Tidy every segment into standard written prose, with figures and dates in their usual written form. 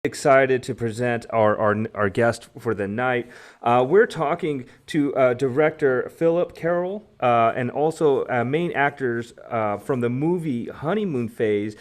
Excited to present our guest for the night. We're talking to director Philip Carroll and also main actors from the movie Honeymoon Phase,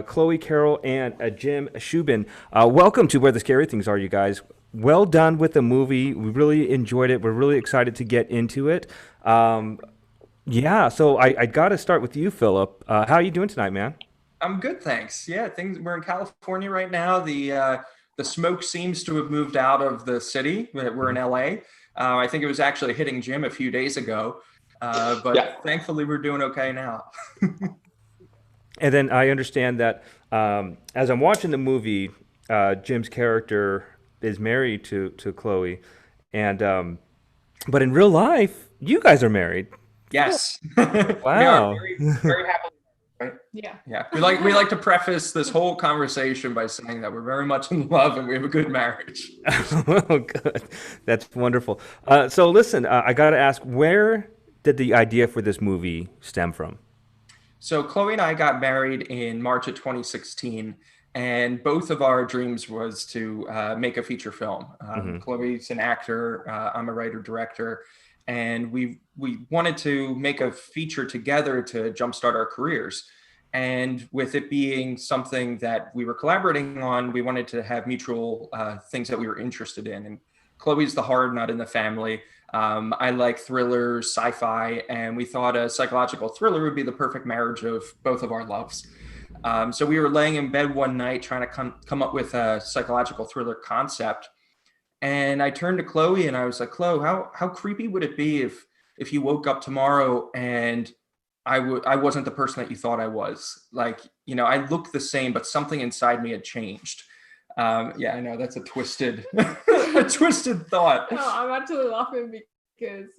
Chloe Carroll and Jim Shubin. Welcome to Where the Scary Things Are, you guys. Well done with the movie. We really enjoyed it. We're really excited to get into it. Yeah, so I got to start with you, Philip. How are you doing tonight, man? I'm good, thanks. Yeah, things we're in California right now. The smoke seems to have moved out of the city. We're in LA. I think it was actually hitting Jim a few days ago, but Yeah. thankfully we're doing okay now. And then I understand that as I'm watching the movie, Jim's character is married to Chloe, and but in real life, you guys are married. Yes, we are Wow. very happily married, right? Yeah. Yeah, we like to preface this whole conversation by saying that we're very much in love and we have a good marriage. Oh, good. That's wonderful. So listen, I got to ask, where did the idea for this movie stem from? So Chloe and I got married in March of 2016, and both of our dreams was to make a feature film. Hmm. Chloe's an actor, I'm a writer director, and we wanted to make a feature together to jumpstart our careers. And with it being something that we were collaborating on, we wanted to have mutual things that we were interested in. And Chloe's the hard nut in the family. I like thrillers, sci-fi, and we thought a psychological thriller would be the perfect marriage of both of our loves. So we were laying in bed one night trying to come up with a psychological thriller concept, and I turned to Chloe and I was like, "Chloe, how creepy would it be if you woke up tomorrow and I wasn't the person that you thought I was? Like, I looked the same, but something inside me had changed." Yeah, I know that's a twisted, a twisted thought. No, I'm actually laughing because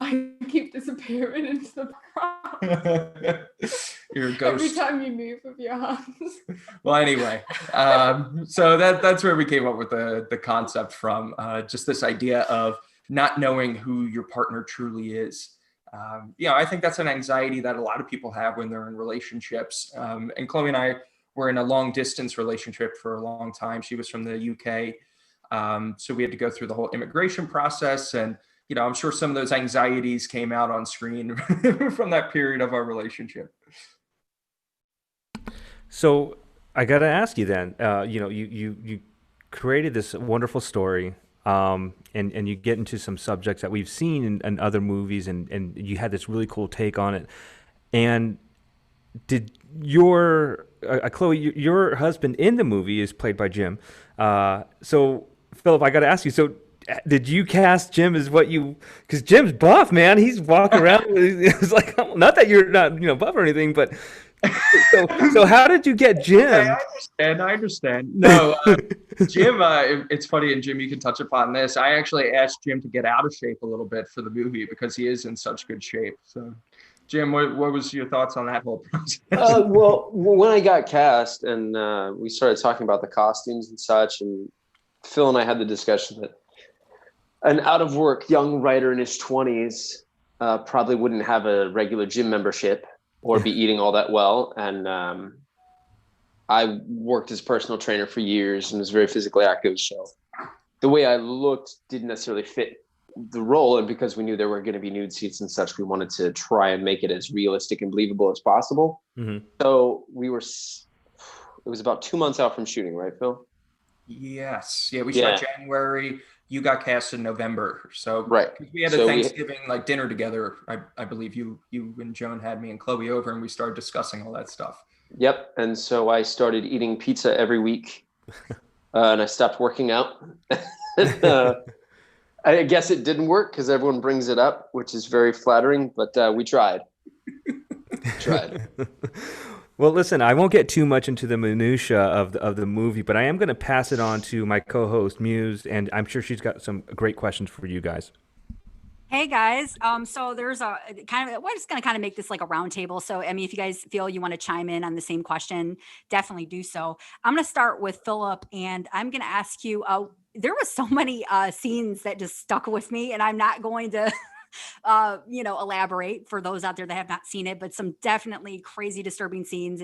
I keep disappearing into the background You're a every ghost. time you move with your hands. Well, anyway, so that's where we came up with the concept from. Just this idea of not knowing who your partner truly is. I think that's an anxiety that a lot of people have when they're in relationships. And Chloe and I were in a long distance relationship for a long time. She was from the UK, so we had to go through the whole immigration process, and I'm sure some of those anxieties came out on screen from that period of our relationship. So I got to ask you then. You created this wonderful story, and you get into some subjects that we've seen in other movies, and you had this really cool take on it. And did your Chloe, your husband in the movie is played by Jim. So Philip, I got to ask you. So did you cast Jim as what you? Because Jim's buff, man. He's walking around. It's like not that you're not buff or anything, but so how did you get Okay, I Jim? understand. I understand. No, Jim, it's funny, and Jim, you can touch upon this. I actually asked Jim to get out of shape a little bit for the movie because he is in such good shape. So, Jim, what was your thoughts on that whole process? Well, when I got cast and we started talking about the costumes and such, and Phil and I had the discussion that an out of work young writer in his 20s probably wouldn't have a regular gym membership or be eating all that well. And I worked as a personal trainer for years and was very physically active. So the way I looked didn't necessarily fit the role. And because we knew there were going to be nude scenes and such, we wanted to try and make it as realistic and believable as possible. Hmm. So it was about 2 months out from shooting, right, Phil? Yes, yeah, we shot Yeah, January. You got cast in November, so right. 'cause we had a So we, Thanksgiving like dinner together. I believe you and Joan had me and Chloe over, and we started discussing all that stuff. yep. And so I started eating pizza every week and I stopped working out. uh, I guess it didn't work because everyone brings it up, which is very flattering, but we tried. Tried. Well, listen, I won't get too much into the minutia of the movie, but I am going to pass it on to my co-host Muse, and I'm sure she's got some great questions for you guys. Hey guys, so there's a kind of we're just gonna kind of make this like a round table. So I mean, if you guys feel you want to chime in on the same question, definitely do so. I'm gonna start with Philip, and I'm gonna ask you. There was so many scenes that just stuck with me, and I'm not going to elaborate for those out there that have not seen it, but some definitely crazy, disturbing scenes.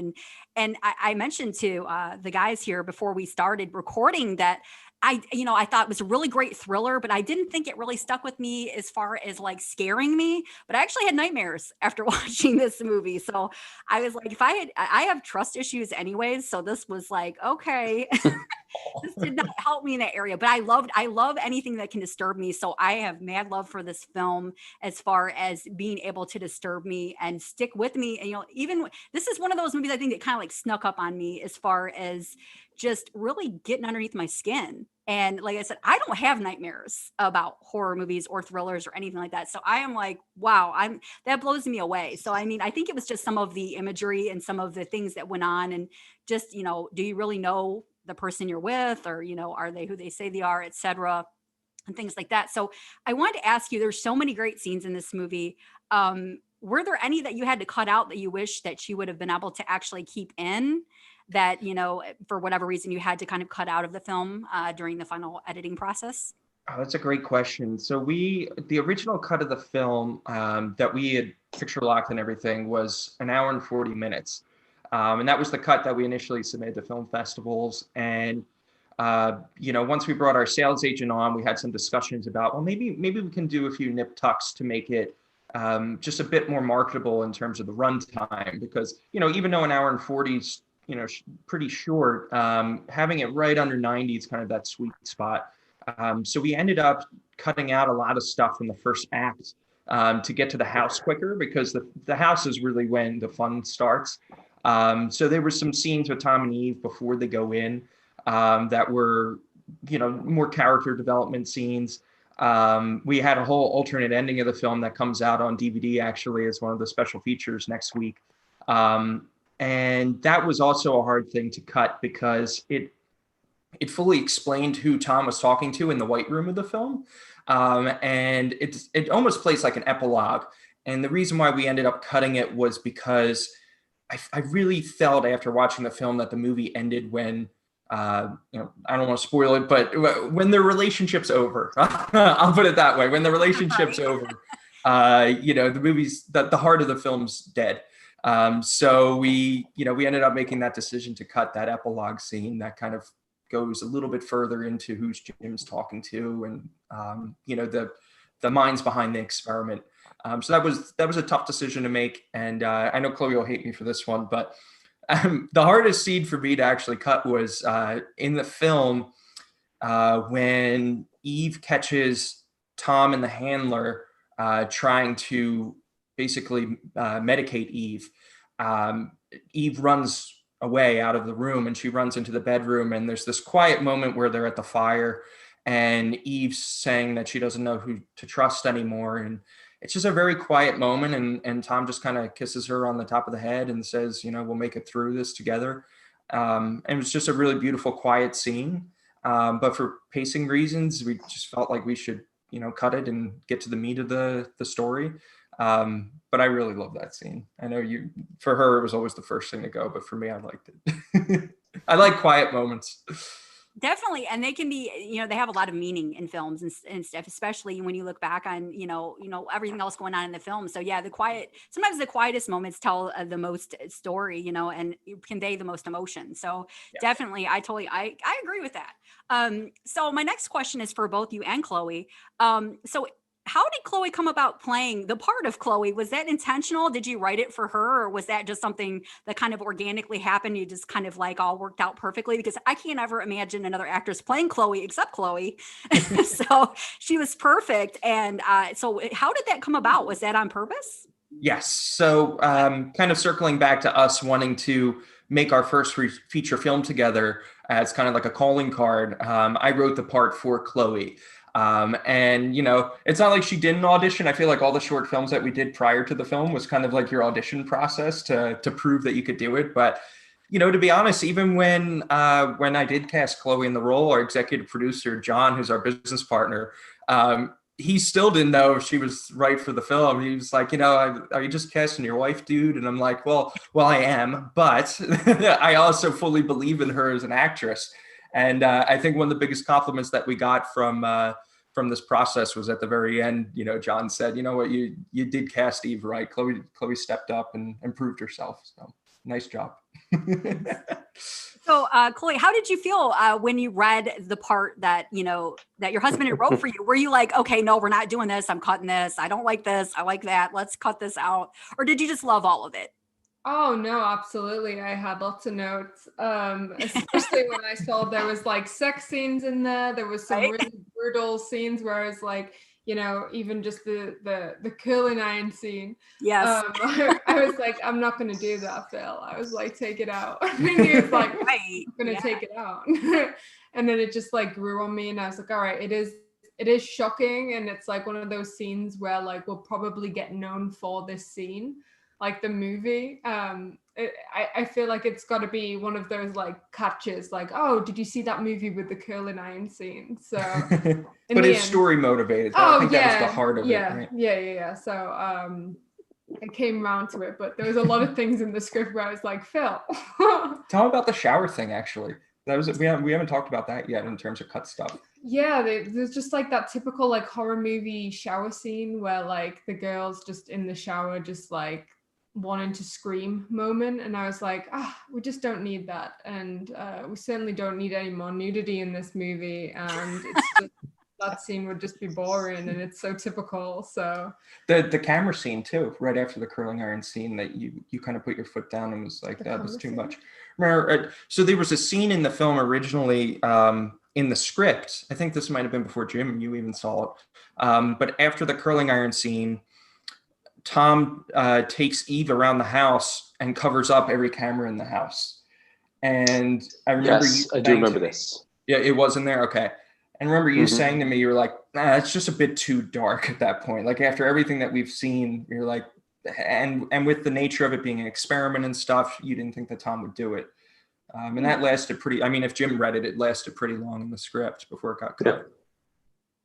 And I mentioned to the guys here before we started recording that I thought it was a really great thriller, but I didn't think it really stuck with me as far as like scaring me. But I actually had nightmares after watching this movie. So I was like, I have trust issues anyways. So this was like, okay, this did not help me in that area. But I love anything that can disturb me. So I have mad love for this film as far as being able to disturb me and stick with me. And, even this is one of those movies I think that kind of like snuck up on me as far as just really getting underneath my skin. And like I said, I don't have nightmares about horror movies or thrillers or anything like that. So I am like, wow, that blows me away. So I mean, I think it was just some of the imagery and some of the things that went on, and just, do you really know the person you're with, or, are they who they say they are, etc., and things like that. So I wanted to ask you, there's so many great scenes in this movie. Were there any that you had to cut out that you wish that you would have been able to actually keep in, that, for whatever reason you had to kind of cut out of the film during the final editing process? Oh, that's a great question. So the original cut of the film that we had picture locked and everything was an hour and 40 minutes. And that was the cut that we initially submitted to film festivals. And, once we brought our sales agent on, we had some discussions about, well, maybe we can do a few nip tucks to make it just a bit more marketable in terms of the runtime. Because, even though an hour and 40 is, pretty short, having it right under 90 is kind of that sweet spot. So we ended up cutting out a lot of stuff from the first act to get to the house quicker, because the house is really when the fun starts. So there were some scenes with Tom and Eve before they go in that were, more character development scenes. We had a whole alternate ending of the film that comes out on DVD, actually, as one of the special features next week. And that was also a hard thing to cut, because it fully explained who Tom was talking to in the White Room of the film. And it almost plays like an epilogue. And the reason why we ended up cutting it was because I really felt after watching the film that the movie ended when, I don't want to spoil it, but when their relationship's over, I'll put it that way. When the relationship's over, the movie's, the heart of the film's dead. So we ended up making that decision to cut that epilogue scene that kind of goes a little bit further into who's Jim's talking to, and the minds behind the experiment. So that was a tough decision to make, and I know Chloe will hate me for this one, but the hardest scene for me to actually cut was in the film when Eve catches Tom and the handler trying to basically medicate Eve. Eve runs away out of the room, and she runs into the bedroom, and there's this quiet moment where they're at the fire, and Eve's saying that she doesn't know who to trust anymore. And it's just a very quiet moment, and Tom just kind of kisses her on the top of the head and says, we'll make it through this together. And it was just a really beautiful, quiet scene. But for pacing reasons, we just felt like we should, cut it and get to the meat of the story. But I really love that scene. I know for her, it was always the first thing to go, but for me, I liked it. I like quiet moments. Definitely. And they can be, they have a lot of meaning in films and stuff, especially when you look back on, everything else going on in the film. So yeah, sometimes the quietest moments tell the most story, and convey the most emotion. So yeah. Definitely, I agree with that. So my next question is for both you and Chloe. So how did Chloe come about playing the part of Chloe? Was that intentional? Did you write it for her, or was that just something that kind of organically happened? You just kind of like all worked out perfectly? Because I can't ever imagine another actress playing Chloe except Chloe. So she was perfect. And so how did that come about? Was that on purpose? Yes. So kind of circling back to us wanting to make our first feature film together as kind of like a calling card, I wrote the part for Chloe. And it's not like she didn't audition. I feel like all the short films that we did prior to the film was kind of like your audition process to prove that you could do it. But, to be honest, even when I did cast Chloe in the role, our executive producer, John, who's our business partner, he still didn't know if she was right for the film. He was like, are you just casting your wife, dude? And I'm like, well, I am, but I also fully believe in her as an actress. And I think one of the biggest compliments that we got from from this process was at the very end, John said, you know what, you did cast Eve right. Chloe stepped up and improved herself. So nice job. So, Chloe, how did you feel when you read the part that that your husband had wrote for you? Were you like, okay, no, we're not doing this. I'm cutting this. I don't like this. I like that. Let's cut this out. Or did you just love all of it? Oh no, absolutely. I had lots of notes. Especially when I saw there was like sex scenes in there. There was some Right? really brutal scenes where I was like, even just the curling iron scene. Yes. I was like, I'm not gonna do that, Phil. I was like, take it out. And he was like, Right. I'm gonna Yeah. take it out. And then it just like grew on me, and I was like, all right, it is shocking, and it's like one of those scenes where like we'll probably get known for this scene, like the movie. I feel like it's got to be one of those like catches, like, oh, did you see that movie with the curling iron scene? So But it's story motivated. I think that was the heart of it. Right? Yeah. So I came around to it, but there was a lot of things in the script where I was like, Phil. Tell me about the shower thing. Actually, we haven't talked about that yet in terms of cut stuff. Yeah, there's just like that typical like horror movie shower scene where like the girl's just in the shower, just like wanting to scream moment, and I was like, we just don't need that, and we certainly don't need any more nudity in this movie, and it's just that scene would just be boring, and it's so typical. So the camera scene too, right after the curling iron scene, that you kind of put your foot down and was like, that was too much. Remember, so there was a scene in the film originally in the script. I think this might have been before Jim, you even saw it, but after the curling iron scene, Tom takes Eve around the house and covers up every camera in the house. And I remember I do remember this. Yeah, it was in there. Okay. And remember you saying to me, you were like, it's just a bit too dark at that point. Like after everything that we've seen, you're like, and with the nature of it being an experiment and stuff, you didn't think that Tom would do it. And that lasted if Jim read it, it lasted pretty long in the script before it got cut.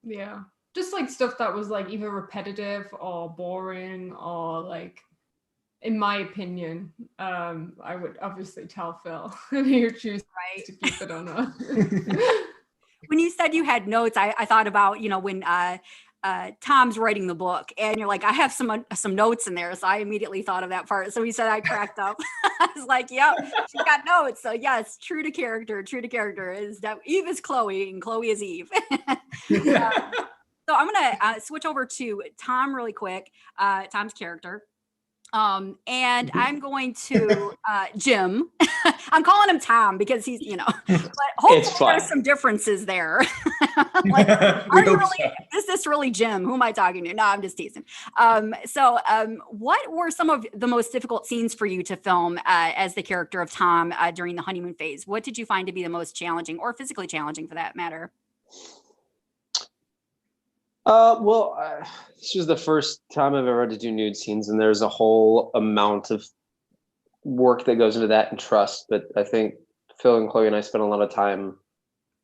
Yeah. Just like stuff that was like either repetitive or boring, or like, in my opinion, I would obviously tell Phil and he would choose to keep it or not. When you said you had notes, I thought about, when Tom's writing the book and you're like, I have some notes in there. So I immediately thought of that part. So he said, I cracked up. I was like, yep, she's got notes. So yes, true to character is that Eve is Chloe and Chloe is Eve. So I'm going to switch over to Tom really quick, Tom's character. And I'm going to Jim. I'm calling him Tom because he's, but hopefully there's some differences there. Like, is this really Jim? Who am I talking to? No, I'm just teasing. So what were some of the most difficult scenes for you to film as the character of Tom during the honeymoon phase? What did you find to be the most challenging, or physically challenging for that matter? This was the first time I've ever had to do nude scenes, and there's a whole amount of work that goes into that and trust. But I think Phil and Chloe and I spent a lot of time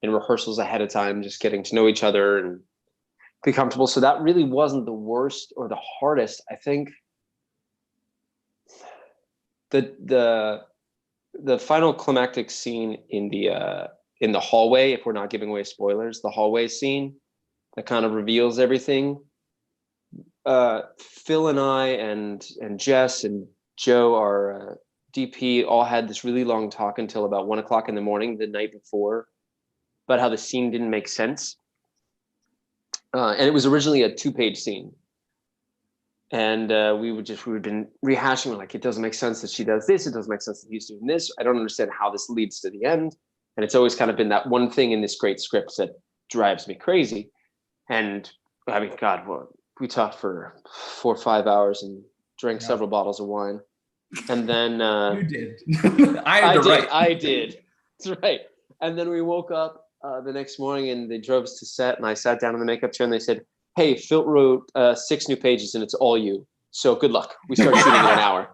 in rehearsals ahead of time, just getting to know each other and be comfortable. So that really wasn't the worst or the hardest. I think the final climactic scene in the hallway, if we're not giving away spoilers, the hallway scene that kind of reveals everything. Phil and I and Jess and Joe, our DP, all had this really long talk until about 1 o'clock in the morning the night before about how the scene didn't make sense. And it was originally a 2-page scene. And we'd been rehashing, we're like, it doesn't make sense that she does this. It doesn't make sense that he's doing this. I don't understand how this leads to the end. And it's always kind of been that one thing in this great script that drives me crazy. And I mean, God, we talked for 4 or 5 hours and drank several bottles of wine. And then you did. I did. That's right. And then we woke up the next morning and they drove us to set, and I sat down in the makeup chair and they said, hey, Phil wrote 6 new pages and it's all you. So good luck. We started shooting in an hour.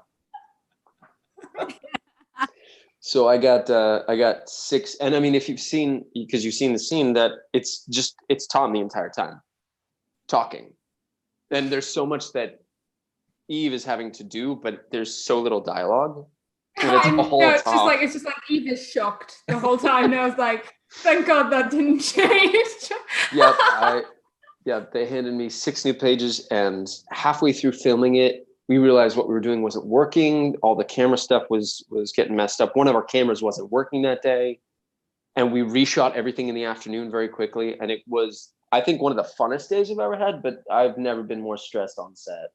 So I got 6. And I mean, if you've seen the scene, that it's Tom the entire time talking. And there's so much that Eve is having to do, but there's so little dialogue. And it's just like Eve is shocked the whole time. And I was like, thank God that didn't change. Yep. Yeah, they handed me 6 new pages, and halfway through filming it, we realized what we were doing wasn't working. All the camera stuff was getting messed up. One of our cameras wasn't working that day, and we reshot everything in the afternoon very quickly. And it was, I think, one of the funnest days I've ever had. But I've never been more stressed on set.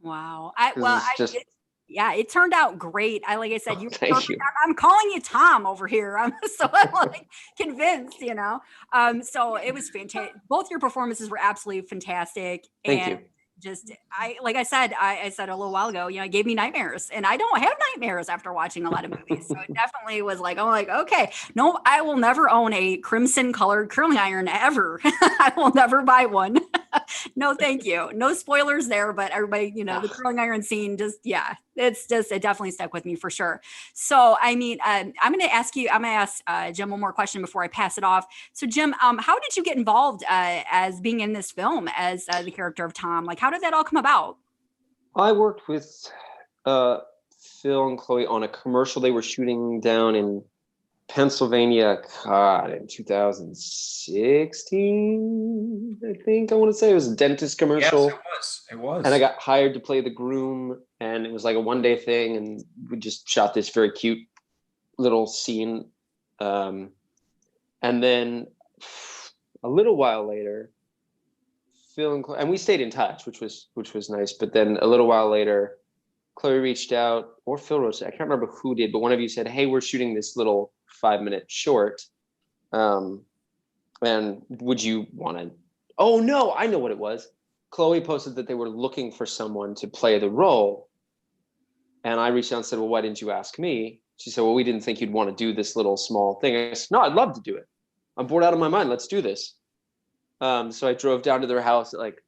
Wow. 'Cause it's just Yeah, it turned out great. Like I said, you were thank perfect. you. I'm calling you Tom over here. I'm like convinced, So it was fantastic. Both your performances were absolutely fantastic. Thank you. And just like I said, I said a little while ago, it gave me nightmares, and I don't have nightmares after watching a lot of movies. So it definitely was like, okay, no, I will never own a crimson colored curling iron ever. I will never buy one. No, thank you. No spoilers there, but everybody, the curling iron scene it definitely stuck with me for sure. So, I mean, I'm going to ask Jim one more question before I pass it off. So Jim, how did you get involved as being in this film as the character of Tom? Like, how did that all come about? I worked with Phil and Chloe on a commercial they were shooting down in Pennsylvania, in 2016, I think. I want to say it was a dentist commercial. Yes, it was. And I got hired to play the groom, and it was like a one-day thing, and we just shot this very cute little scene. And then a little while later, Phil and Chloe, and we stayed in touch, which was nice. But then a little while later, Chloe reached out, or Phil wrote, I can't remember who did, but one of you said, "Hey, we're shooting this little 5-minute short. And would you want to?" Oh no, I know what it was. Chloe posted that they were looking for someone to play the role. And I reached out and said, "Well, why didn't you ask me?" She said, "Well, we didn't think you'd want to do this little small thing." I said, "No, I'd love to do it. I'm bored out of my mind. Let's do this." So I drove down to their house at like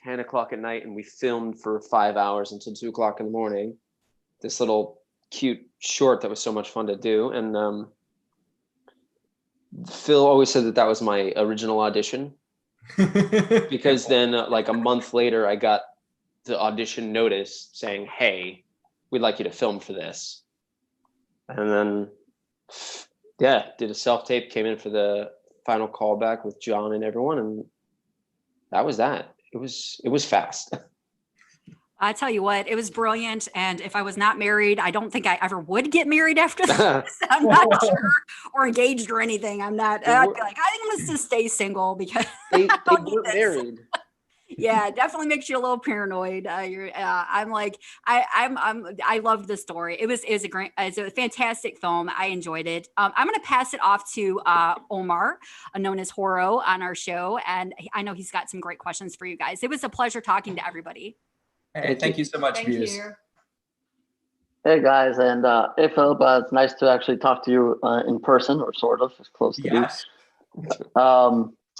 10 o'clock at night, and we filmed for 5 hours until 2 o'clock in the morning. This little cute short that was so much fun to do. And Phil always said that was my original audition, because then like a month later, I got the audition notice saying, "Hey, we'd like you to film for this." And then, did a self-tape, came in for the final callback with John and everyone, and that was that. It was fast. I tell you what, it was brilliant. And if I was not married, I don't think I ever would get married after this. I'm not sure, or engaged or anything. I'm not. I'd be like, I think I'm gonna just stay single because they don't need weren't this. married. Yeah, it definitely makes you a little paranoid. I'm like, I loved the story. It's a fantastic film. I enjoyed it. I'm going to pass it off to Omar, known as Horo, on our show, and I know he's got some great questions for you guys. It was a pleasure talking to everybody. Hey, thank you so much, Thank Views. you. Hey guys, and hey Philip, it's nice to actually talk to you in person, or sort of, as close to Yes. be.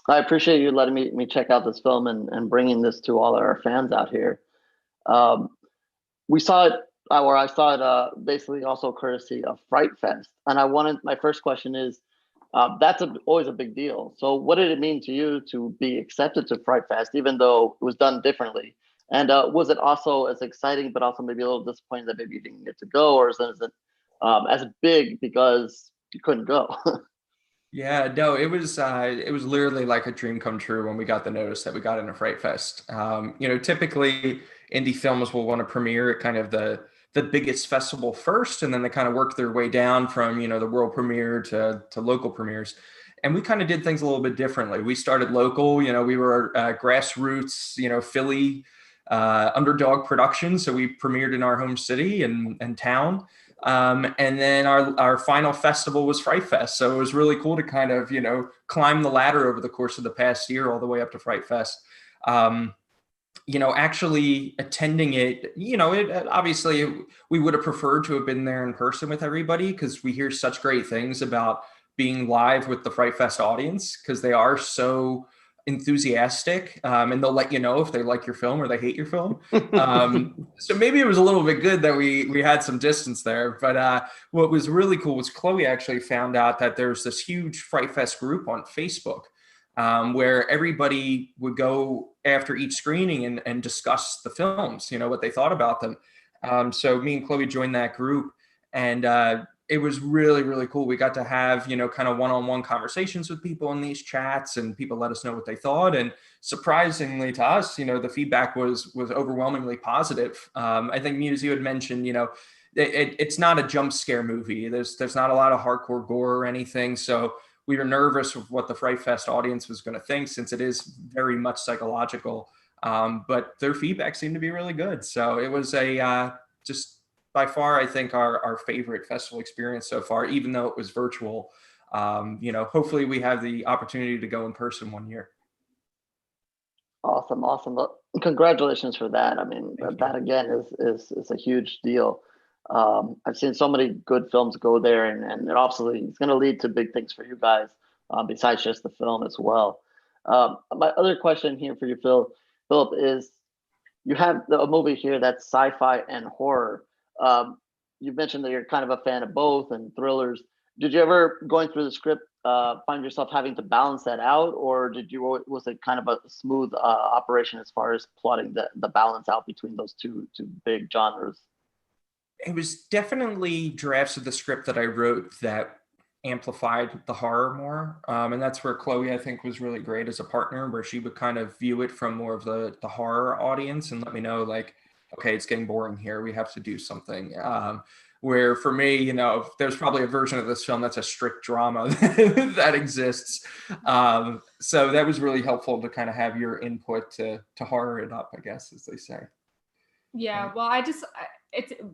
I appreciate you letting me check out this film and bringing this to all our fans out here. We saw it, or I saw it basically also courtesy of Fright Fest, and my first question is, that's always a big deal. So what did it mean to you to be accepted to Fright Fest, even though it was done differently? And was it also as exciting, but also maybe a little disappointing that maybe you didn't get to go, or is it as big because you couldn't go? Yeah, no, it was literally like a dream come true when we got the notice that we got into Fright Fest. Typically indie films will want to premiere at kind of the biggest festival first, and then they kind of work their way down from the world premiere to local premieres. And we kind of did things a little bit differently. We started local. We were grassroots, Philly underdog production. So we premiered in our home city and town. And then our final festival was Fright Fest. So it was really cool to kind of, climb the ladder over the course of the past year, all the way up to Fright Fest. Actually attending it, obviously we would have preferred to have been there in person with everybody, because we hear such great things about being live with the Fright Fest audience, because they are so enthusiastic, and they'll let you know if they like your film or they hate your film. So maybe it was a little bit good that we had some distance there. But what was really cool was Chloe actually found out that there's this huge Fright Fest group on Facebook, where everybody would go after each screening and discuss the films, what they thought about them. So me and Chloe joined that group, and it was really, really cool. We got to have, kind of one-on-one conversations with people in these chats, and people let us know what they thought. And surprisingly to us, the feedback was overwhelmingly positive. I think, Muse, you had mentioned, it's not a jump scare movie. There's not a lot of hardcore gore or anything. So we were nervous of what the Fright Fest audience was going to think, since it is very much psychological. But their feedback seemed to be really good. So it was just by far, I think, our favorite festival experience so far, even though it was virtual. Hopefully we have the opportunity to go in person one year. Awesome. Well, congratulations for that. I mean, that again is a huge deal. I've seen so many good films go there, and it obviously it's going to lead to big things for you guys, besides just the film as well. My other question here for you, Philip, is you have a movie here that's sci-fi and horror. You mentioned that you're kind of a fan of both and thrillers. Did you ever, going through the script, find yourself having to balance that out, or was it kind of a smooth operation as far as plotting the balance out between those two big genres? It was definitely drafts of the script that I wrote that amplified the horror more. And that's where Chloe, I think, was really great as a partner, where she would kind of view it from more of the horror audience and let me know, like, okay, it's getting boring here. We have to do something. Where for me, there's probably a version of this film that's a strict drama that exists. So that was really helpful to kind of have your input to horror it up, I guess, as they say. Yeah, well,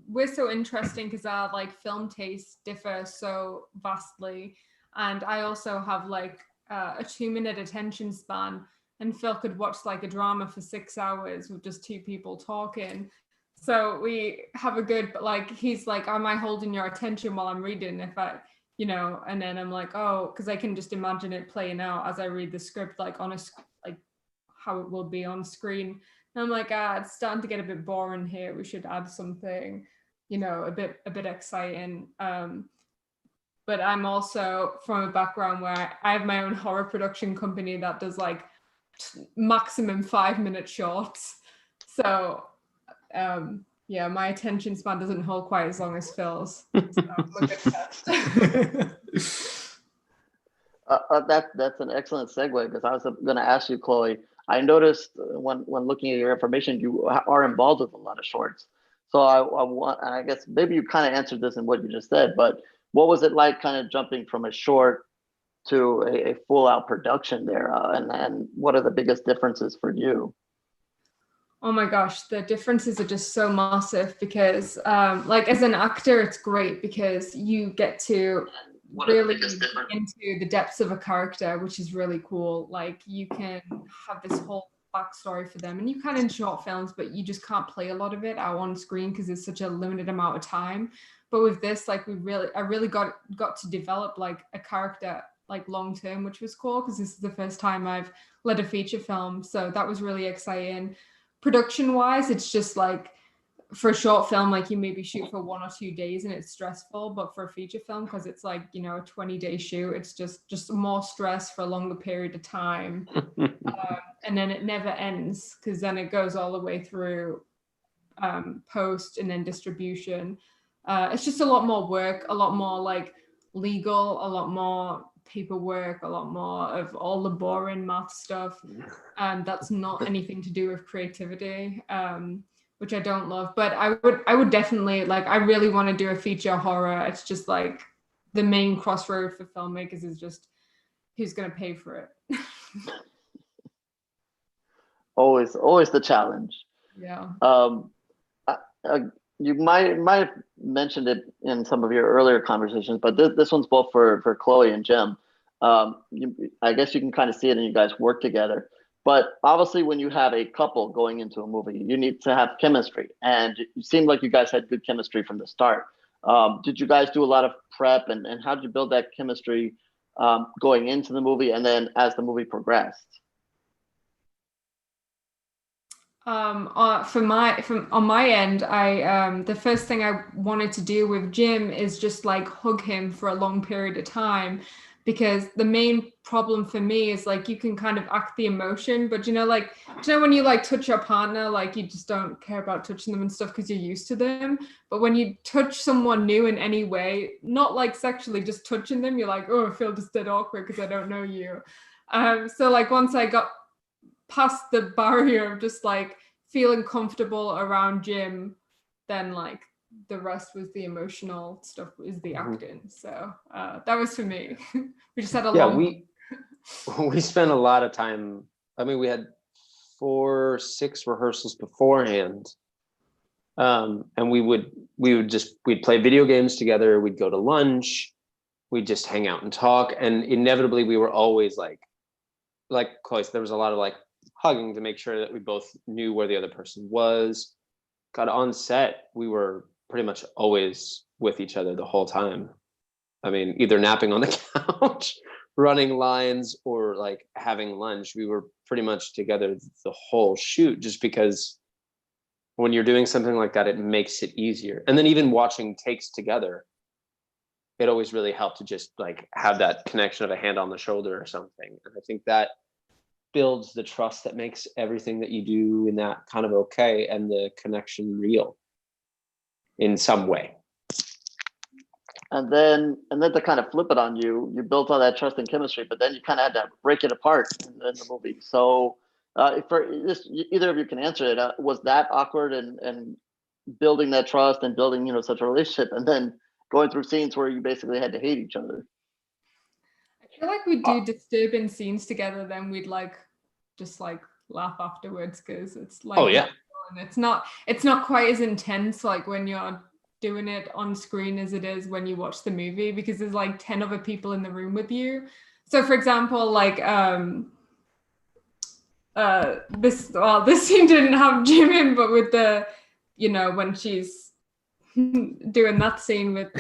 we're so interesting because our like film tastes differ so vastly, and I also have like a 2-minute attention span, and Phil could watch like a drama for 6 hours with just two people talking. So we have a good, like, he's like, am I holding your attention while I'm reading? If I, and then I'm like, oh, because I can just imagine it playing out as I read the script, like like how it will be on screen. And I'm like, it's starting to get a bit boring here. We should add something, a bit exciting. But I'm also from a background where I have my own horror production company that does like maximum 5-minute shorts. So yeah, my attention span doesn't hold quite as long as Phil's. So I'm a good test. That's an excellent segue, because I was going to ask you, Chloe. I noticed when looking at your information, you are involved with a lot of shorts. So I want, and I guess maybe you kind of answered this in what you just said, but what was it like kind of jumping from a short to a full out production there? And what are the biggest differences for you? Oh my gosh, the differences are just so massive because like as an actor, it's great because you get to really get into the depths of a character, which is really cool. Like you can have this whole backstory for them, and you can in short films, but you just can't play a lot of it out on screen because it's such a limited amount of time. But with this, like I really got to develop like a character like long term, which was cool because this is the first time I've led a feature film, so that was really exciting. Production wise, it's just like for a short film, like you maybe shoot for 1 or 2 days and it's stressful, but for a feature film, because it's like, a 20-day shoot, it's just more stress for a longer period of time. And then it never ends because then it goes all the way through post and then distribution. It's just a lot more work, a lot more like legal, a lot more paperwork, a lot more of all the boring math stuff, and that's not anything to do with creativity, which I don't love. But I would definitely, like, I really want to do a feature horror. It's just like the main crossroad for filmmakers is just who's going to pay for it. always the challenge. Yeah. You might have mentioned it in some of your earlier conversations, but this one's both for Chloe and Jim. I guess you can kind of see it and you guys work together. But obviously, when you have a couple going into a movie, you need to have chemistry. And it seemed like you guys had good chemistry from the start. Did you guys do a lot of prep, and how did you build that chemistry going into the movie and then as the movie progressed? On my end, I the first thing I wanted to do with Jim is just like hug him for a long period of time, because the main problem for me is like you can kind of act the emotion, but like when you like touch your partner, like you just don't care about touching them and stuff because you're used to them. But when you touch someone new in any way, not like sexually, just touching them, you're like, oh, I feel just dead awkward because I don't know you. So like once I got past the barrier of just like feeling comfortable around Jim, then like the rest was the emotional stuff, is the acting. So that was for me. We just had a long. We spent a lot of time. I mean, we had 4-6 rehearsals beforehand, and we'd play video games together. We'd go to lunch. We'd just hang out and talk, and inevitably we were always like Chloe, there was a lot of like hugging to make sure that we both knew where the other person was. Got on set, we were pretty much always with each other the whole time. I mean, either napping on the couch, running lines, or like having lunch. We were pretty much together the whole shoot, just because when you're doing something like that, it makes it easier. And then even watching takes together, it always really helped to just like have that connection of a hand on the shoulder or something. And I think that builds the trust that makes everything that you do in that kind of okay, and the connection real in some way. And then to kind of flip it on you, you built all that trust and chemistry, but then you kind of had to break it apart in the movie. So for this, either of you can answer it. Was that awkward and building that trust and building, such a relationship, and then going through scenes where you basically had to hate each other? I feel like we do disturbing scenes together, then we'd like just like laugh afterwards because it's like, oh yeah, and it's not quite as intense like when you're doing it on screen as it is when you watch the movie, because there's like 10 other people in the room with you. So for example, like this scene didn't have Jim in, but with the when she's doing that scene with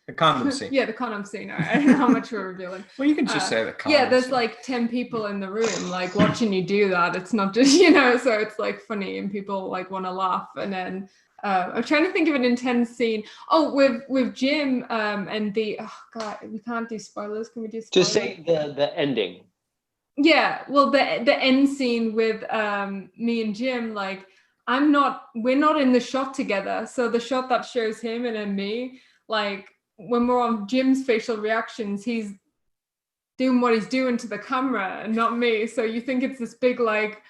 The condom scene. Yeah, the condom scene. I don't know how much we're revealing. Well, you can just say the condom. Yeah, there's scene. like 10 people in the room, like watching you do that. It's not just, so it's like funny and people like want to laugh. And then I'm trying to think of an intense scene. Oh, with Jim and the, oh God, we can't do spoilers. Can we do spoilers? just say the ending. Yeah, well, the end scene with me and Jim, like we're not in the shot together. So the shot that shows him and then me, like, when we're on Jim's facial reactions, he's doing what he's doing to the camera and not me. So you think it's this big, like,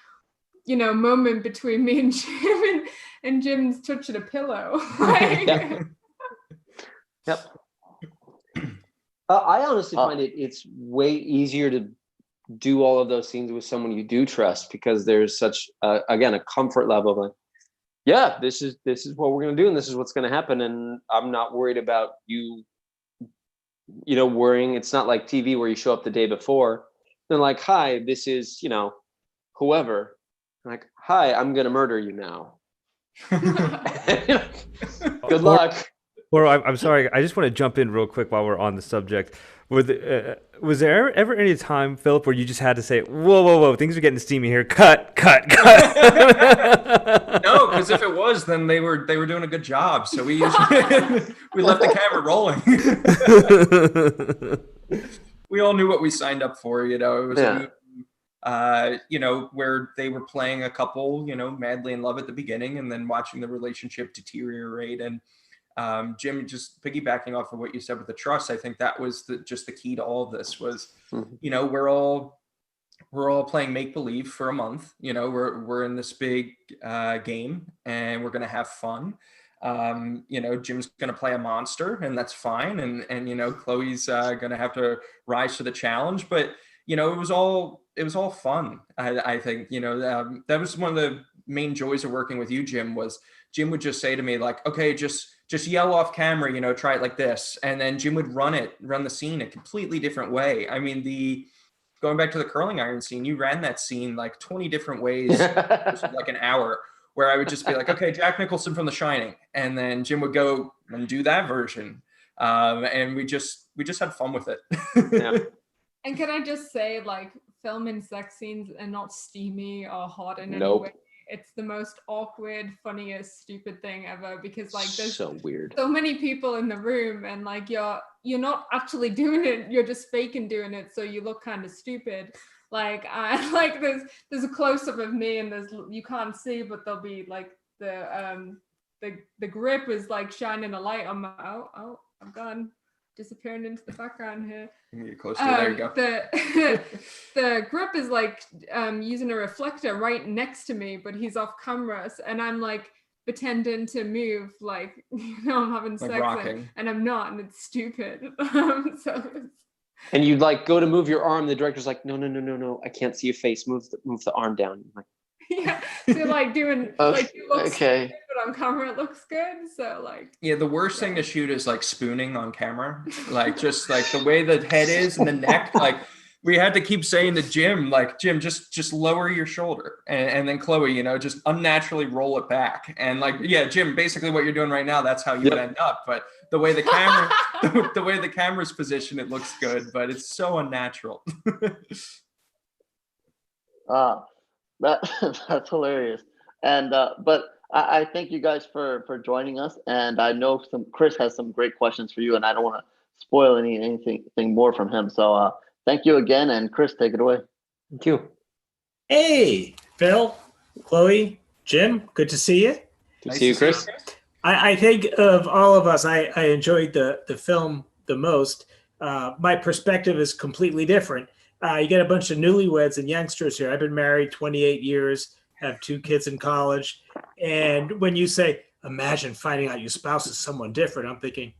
moment between me and Jim, and Jim's touching a pillow. Like, Yep. I honestly find it's way easier to do all of those scenes with someone you do trust, because there's such again, a comfort level of like, yeah, this is what we're going to do, and this is what's going to happen, and I'm not worried about you worrying. It's not like TV where you show up the day before, then like, hi, this is whoever, like, hi, I'm going to murder you now. Good luck. Or I'm sorry, I just want to jump in real quick while we're on the subject. Was there ever any time, Philip, where you just had to say, whoa, things are getting steamy here, cut. No, because if it was, then they were doing a good job. So we usually we left the camera rolling. We all knew what we signed up for. It was a movie, where they were playing a couple, madly in love at the beginning, and then watching the relationship deteriorate. And Jim, just piggybacking off of what you said with the trust, I think that was just the key to all of this was, we're all playing make believe for a month. We're in this big game, and we're gonna have fun. Jim's gonna play a monster, and that's fine. And Chloe's gonna have to rise to the challenge. But it was all fun. I think that was one of the main joys of working with you, Jim. Was Jim would just say to me like, okay, just yell off camera, try it like this. And then Jim would run the scene a completely different way. I mean, going back to the curling iron scene, you ran that scene like 20 different ways, like an hour, where I would just be like, okay, Jack Nicholson from The Shining. And then Jim would go and do that version. And we just had fun with it. Yeah. and can I just say, like, filming sex scenes are not steamy or hot in any Nope. way. it's the most awkward, funniest, stupid thing ever, because like there's so weird. so many people in the room, and like you're not actually doing it, you're just faking doing it, so you look kind of stupid. Like I like there's a close-up of me, and you can't see, but there'll be like the grip is like shining a light on my I'm gone, disappearing into the background here. Get close to there you go. The grip is like using a reflector right next to me, but he's off camera, and I'm like pretending to move like I'm having Like sex, rocking. and I'm not, and it's stupid. So And you like go to move your arm, the director's like, no, I can't see your face. Move the arm down. I'm like, yeah, so like doing like it looks Okay. stupid, but on camera it looks good. So like Yeah, the worst thing to shoot is like spooning on camera. Like just like the way the head is and the neck, like we had to keep saying to Jim, like, Jim, just lower your shoulder. And then Chloe, just unnaturally roll it back. And like, yeah, Jim, basically what you're doing right now, that's how you would end up. But the way the camera, the way the camera's positioned, it looks good, but it's so unnatural. That's hilarious. And but I thank you guys for joining us. And I know Chris has some great questions for you, and I don't want to spoil anything more from him. So thank you again, and Chris, take it away. thank you. Hey, Phil, Chloe, Jim, good to see you. Good to Nice see you, to see Chris. I think of all of us, I enjoyed the film the most. My perspective is completely different. You get a bunch of newlyweds and youngsters here. I've been married 28 years, have 2 kids in college. And when you say, imagine finding out your spouse is someone different, I'm thinking,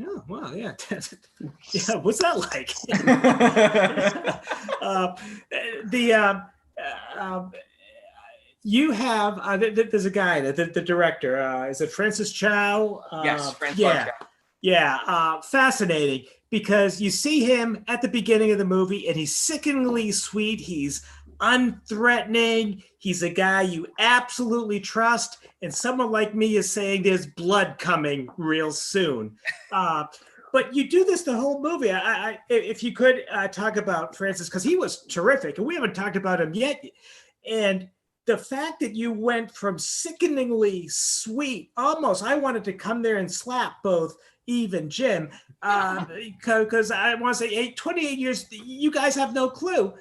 oh, wow, yeah. Yeah, what's that like? You have, there's a guy, the director, is it Francis Chow? Yes, Francois yeah. Chow. Yeah, fascinating, because you see him at the beginning of the movie and he's sickeningly sweet. He's unthreatening. He's a guy you absolutely trust. And someone like me is saying there's blood coming real soon. But you do this the whole movie. If you could talk about Francis, because he was terrific and we haven't talked about him yet. And the fact that you went from sickeningly sweet, almost, I wanted to come there and slap both Eve and Jim, because I want to say 28 years, you guys have no clue.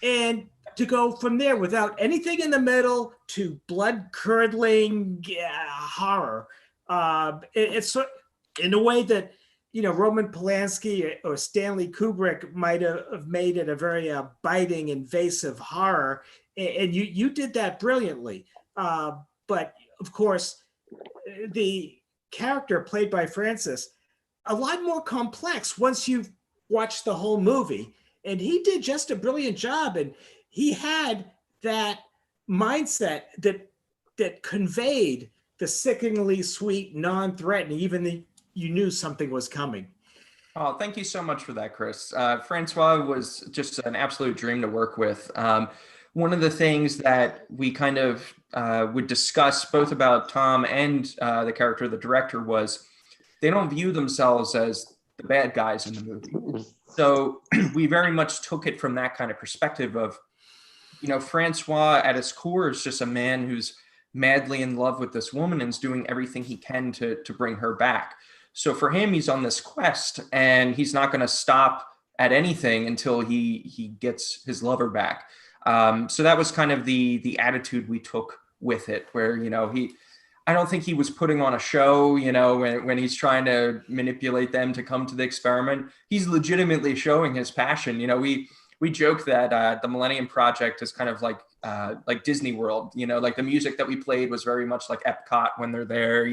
And to go from there without anything in the middle to blood-curdling horror, it's in a way that, Roman Polanski or Stanley Kubrick might have made it a very biting, invasive horror. And you did that brilliantly. But of course, the character played by Francis, a lot more complex once you've watched the whole movie. And he did just a brilliant job. And he had that mindset that conveyed the sickeningly sweet, non-threatening, even you knew something was coming. Oh, thank you so much for that, Chris. Francois was just an absolute dream to work with. One of the things that we kind of would discuss both about Tom and the character of the director was they don't view themselves as the bad guys in the movie. So we very much took it from that kind of perspective of, Francois at his core is just a man who's madly in love with this woman and is doing everything he can to bring her back. So for him, he's on this quest and he's not going to stop at anything until he gets his lover back. So that was kind of the attitude we took with it, where, I don't think he was putting on a show, when he's trying to manipulate them to come to the experiment. He's legitimately showing his passion. We joke that the Millennium Project is kind of like Disney World, like the music that we played was very much like Epcot when they're there,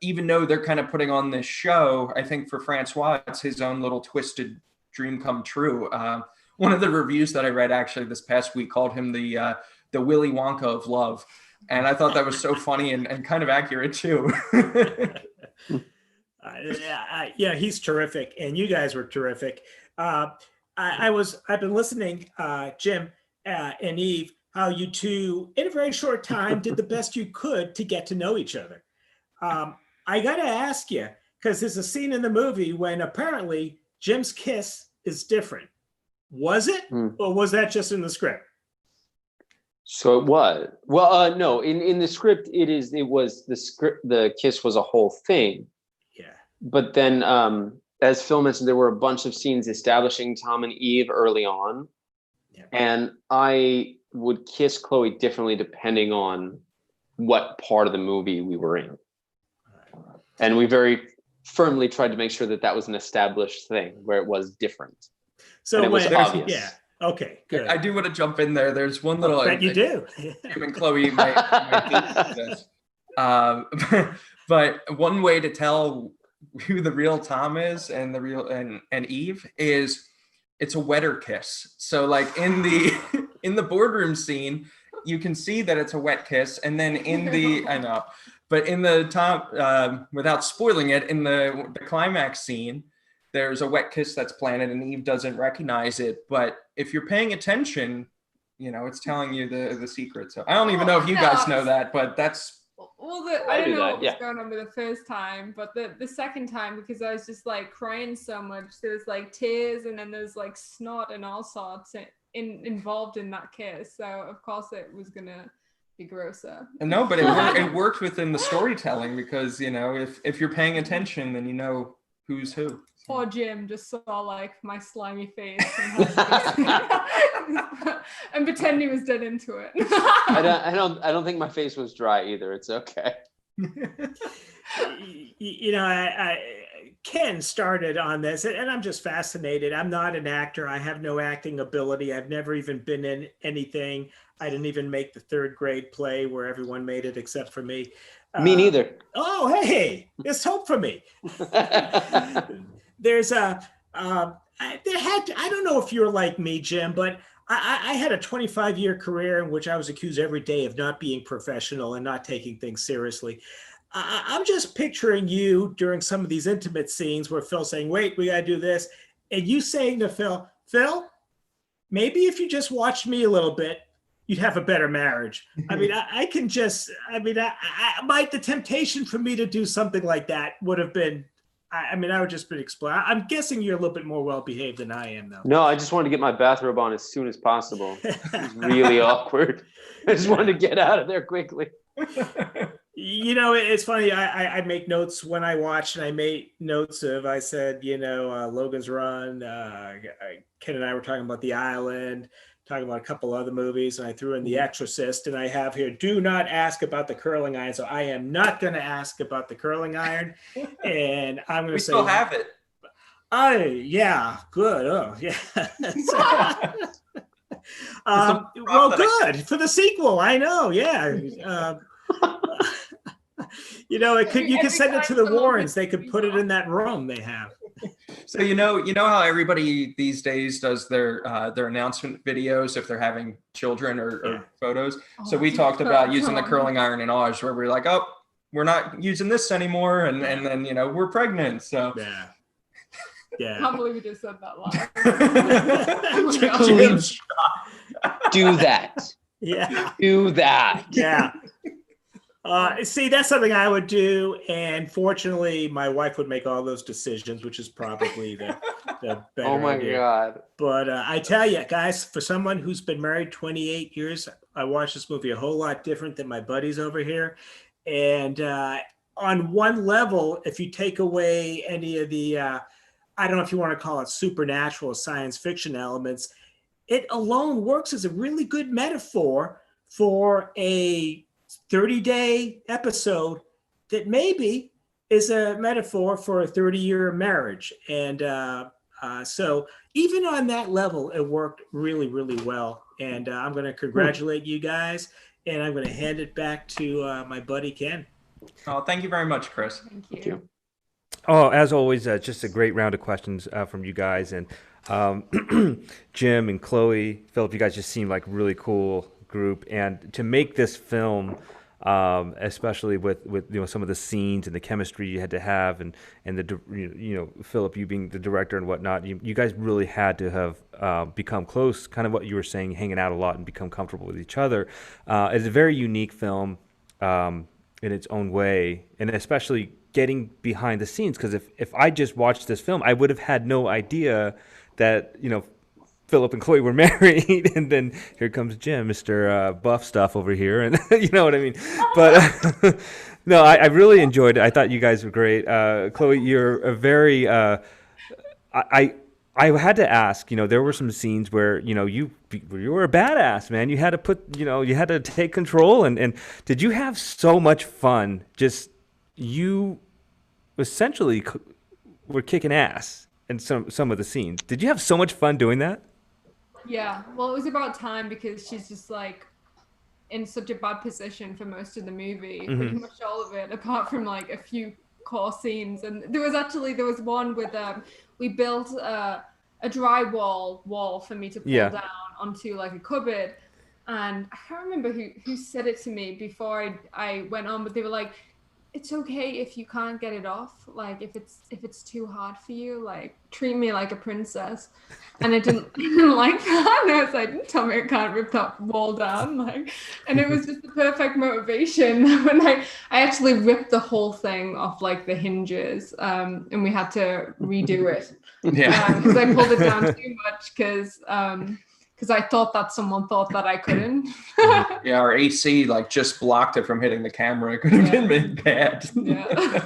even though they're kind of putting on this show. I think for Francois, it's his own little twisted dream come true. One of the reviews that I read actually this past week called him the Willy Wonka of love. And I thought that was so funny and kind of accurate too. Yeah, he's terrific. And you guys were terrific. I've been listening, Jim and Eve, how you two in a very short time did the best you could to get to know each other. I got to ask you, because there's a scene in the movie when apparently Jim's kiss is different. Was it, or was that just in the script? So it was. Well, no, in the script, it was the script, the kiss was a whole thing. Yeah. But then, as Phil mentioned, there were a bunch of scenes establishing Tom and Eve early on. Yeah. And I would kiss Chloe differently depending on what part of the movie we were in. And we very firmly tried to make sure that that was an established thing where it was different. So And it was when, obvious. yeah. Okay, good. I do want to jump in there. There's one little. Bet you do. Jim and Chloe might hate this. But one way to tell who the real Tom is and the real and Eve is it's a wetter kiss. So like in the boardroom scene, you can see that it's a wet kiss, and then in the I know, but in the Tom without spoiling it, in the climax scene, there's a wet kiss that's planted and Eve doesn't recognize it. But if you're paying attention, you know, it's telling you the secret. So I don't even know if you guys know that, but that's. Well, I I don't do know that, what was yeah. going on with the first time, but the second time, because I was just like crying so much, there was like tears and then there's like snot and all sorts involved in that kiss. So of course it was gonna be grosser. No, but it worked within the storytelling because, you know, if you're paying attention, then you know who's who. Poor Jim just saw like my slimy face and pretend he was dead into it. I don't think my face was dry either. It's okay. You know, Ken started on this, and I'm just fascinated. I'm not an actor. I have no acting ability. I've never even been in anything. I didn't even make the third grade play where everyone made it except for me. Me neither. Oh, hey, there's hope for me. There's a, I don't know if you're like me, Jim, but I had a 25-year career in which I was accused every day of not being professional and not taking things seriously. I'm just picturing you during some of these intimate scenes where Phil's saying, wait, we got to do this. And you saying to Phil, maybe if you just watched me a little bit, you'd have a better marriage. I mean, the temptation for me to do something like that would have been, I would just been exploring. I'm guessing you're a little bit more well-behaved than I am, though. No, I just wanted to get my bathrobe on as soon as possible. It was really awkward. I just wanted to get out of there quickly. You know, it's funny. I make notes when I watch, and I made notes of, I said, you know, Logan's Run. Ken and I were talking about The Island, talking about a couple other movies, and I threw in The Exorcist, and I have here, do not ask about the curling iron. So I am not going to ask about the curling iron, and I'm going to say. We still have it. Yeah, good. Oh, yeah. Well, good for the sequel. I know. Yeah. You know, you could send it to the Warrens. They could put it in that room they have. So you know how everybody these days does their announcement videos if they're having children or photos. So we talked about using the curling iron in ours, where we're like, oh, we're not using this anymore, and then you know we're pregnant. So yeah. I can't believe you just said that live. Please do that. Yeah. Do that. Yeah. See, that's something I would do, and fortunately, my wife would make all those decisions, which is probably the better Oh my idea. God. But I tell you, guys, for someone who's been married 28 years, I watched this movie a whole lot different than my buddies over here. And on one level, if you take away any of the, I don't know if you want to call it supernatural science fiction elements, it alone works as a really good metaphor for a 30-day episode that maybe is a metaphor for a 30-year marriage. And so even on that level, it worked really, really well. And I'm going to congratulate you guys, and I'm going to hand it back to my buddy Ken. Oh, thank you very much, Chris. Thank you. Oh, as always, just a great round of questions from you guys. And Jim and Chloe, Philip, you guys just seem like a really cool group. And to make this film, especially with you know some of the scenes and the chemistry you had to have, and the you know Philip, you being the director and whatnot, you guys really had to have become close. Kind of what you were saying, hanging out a lot and become comfortable with each other. It's a very unique film in its own way, and especially getting behind the scenes. Because if I just watched this film, I would have had no idea that Philip and Chloe were married, and then here comes Jim, Mr. Buff stuff over here, and you know what I mean. But no, I really enjoyed it. I thought you guys were great. Chloe, you're a very I had to ask. You know, there were some scenes where you were a badass, man. You had to you had to take control, and did you have so much fun? Just you essentially were kicking ass in some of the scenes. Did you have so much fun doing that? Yeah, well, it was about time because she's just like in such a bad position for most of the movie, pretty much all of it, apart from like a few core scenes. And there was one with we built a drywall wall for me to pull down onto like a cupboard, and I can't remember who said it to me before I went on, but they were like, it's okay if you can't get it off, like if it's too hard for you, like treat me like a princess. And I didn't like that, and I was like, tell me I can't rip that wall down, like. And it was just the perfect motivation when I actually ripped the whole thing off like the hinges, and we had to redo it because I pulled it down too much because I thought that someone thought that I couldn't. Yeah, our AC like just blocked it from hitting the camera. It could have been bad. Yeah.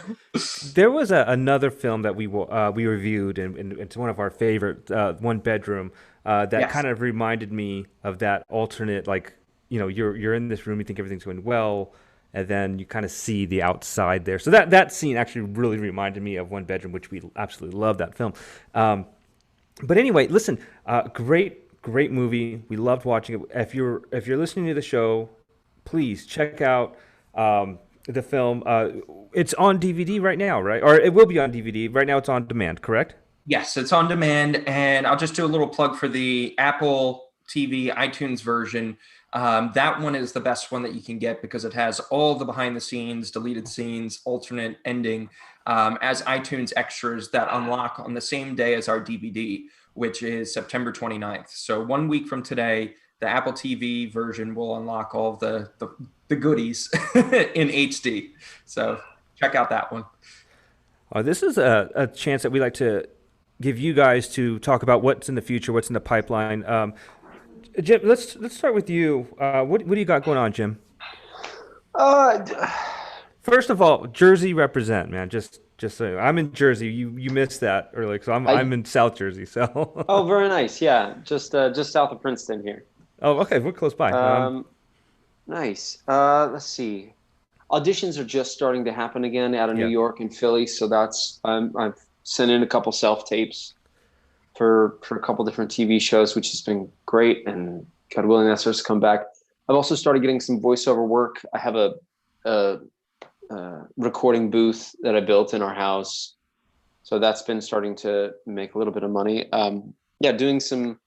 There was another film that we reviewed, and it's one of our favorite, One Bedroom, that kind of reminded me of that alternate, like, you're in this room, you think everything's going well, and then you kind of see the outside there. So that scene actually really reminded me of One Bedroom, which we absolutely love that film. But anyway, listen, great movie. We loved watching it. If you're listening to the show, please check out the film. It's on DVD right now, right? Or it will be on DVD. Right now it's on demand, correct? Yes, it's on demand. And I'll just do a little plug for the Apple TV iTunes version. That one is the best one that you can get because it has all the behind the scenes, deleted scenes, alternate ending as iTunes extras that unlock on the same day as our DVD, which is September 29th. So 1 week from today, the Apple TV version will unlock all of the goodies in HD. So check out that one. This is a chance that we like to give you guys to talk about what's in the future, what's in the pipeline. Jim, let's start with you. What do you got going on, Jim? First of all, Jersey represent, man. Just so I'm in Jersey. You missed that earlier, because I'm in South Jersey. So. Oh, very nice. Yeah, just south of Princeton here. Oh, okay. We're close by. Nice. Let's see. Auditions are just starting to happen again out of New York and Philly. So that's I've sent in a couple self tapes for a couple different TV shows, which has been great. And God willing, that starts to come back. I've also started getting some voiceover work. I have a recording booth that I built in our house, so that's been starting to make a little bit of money. Doing some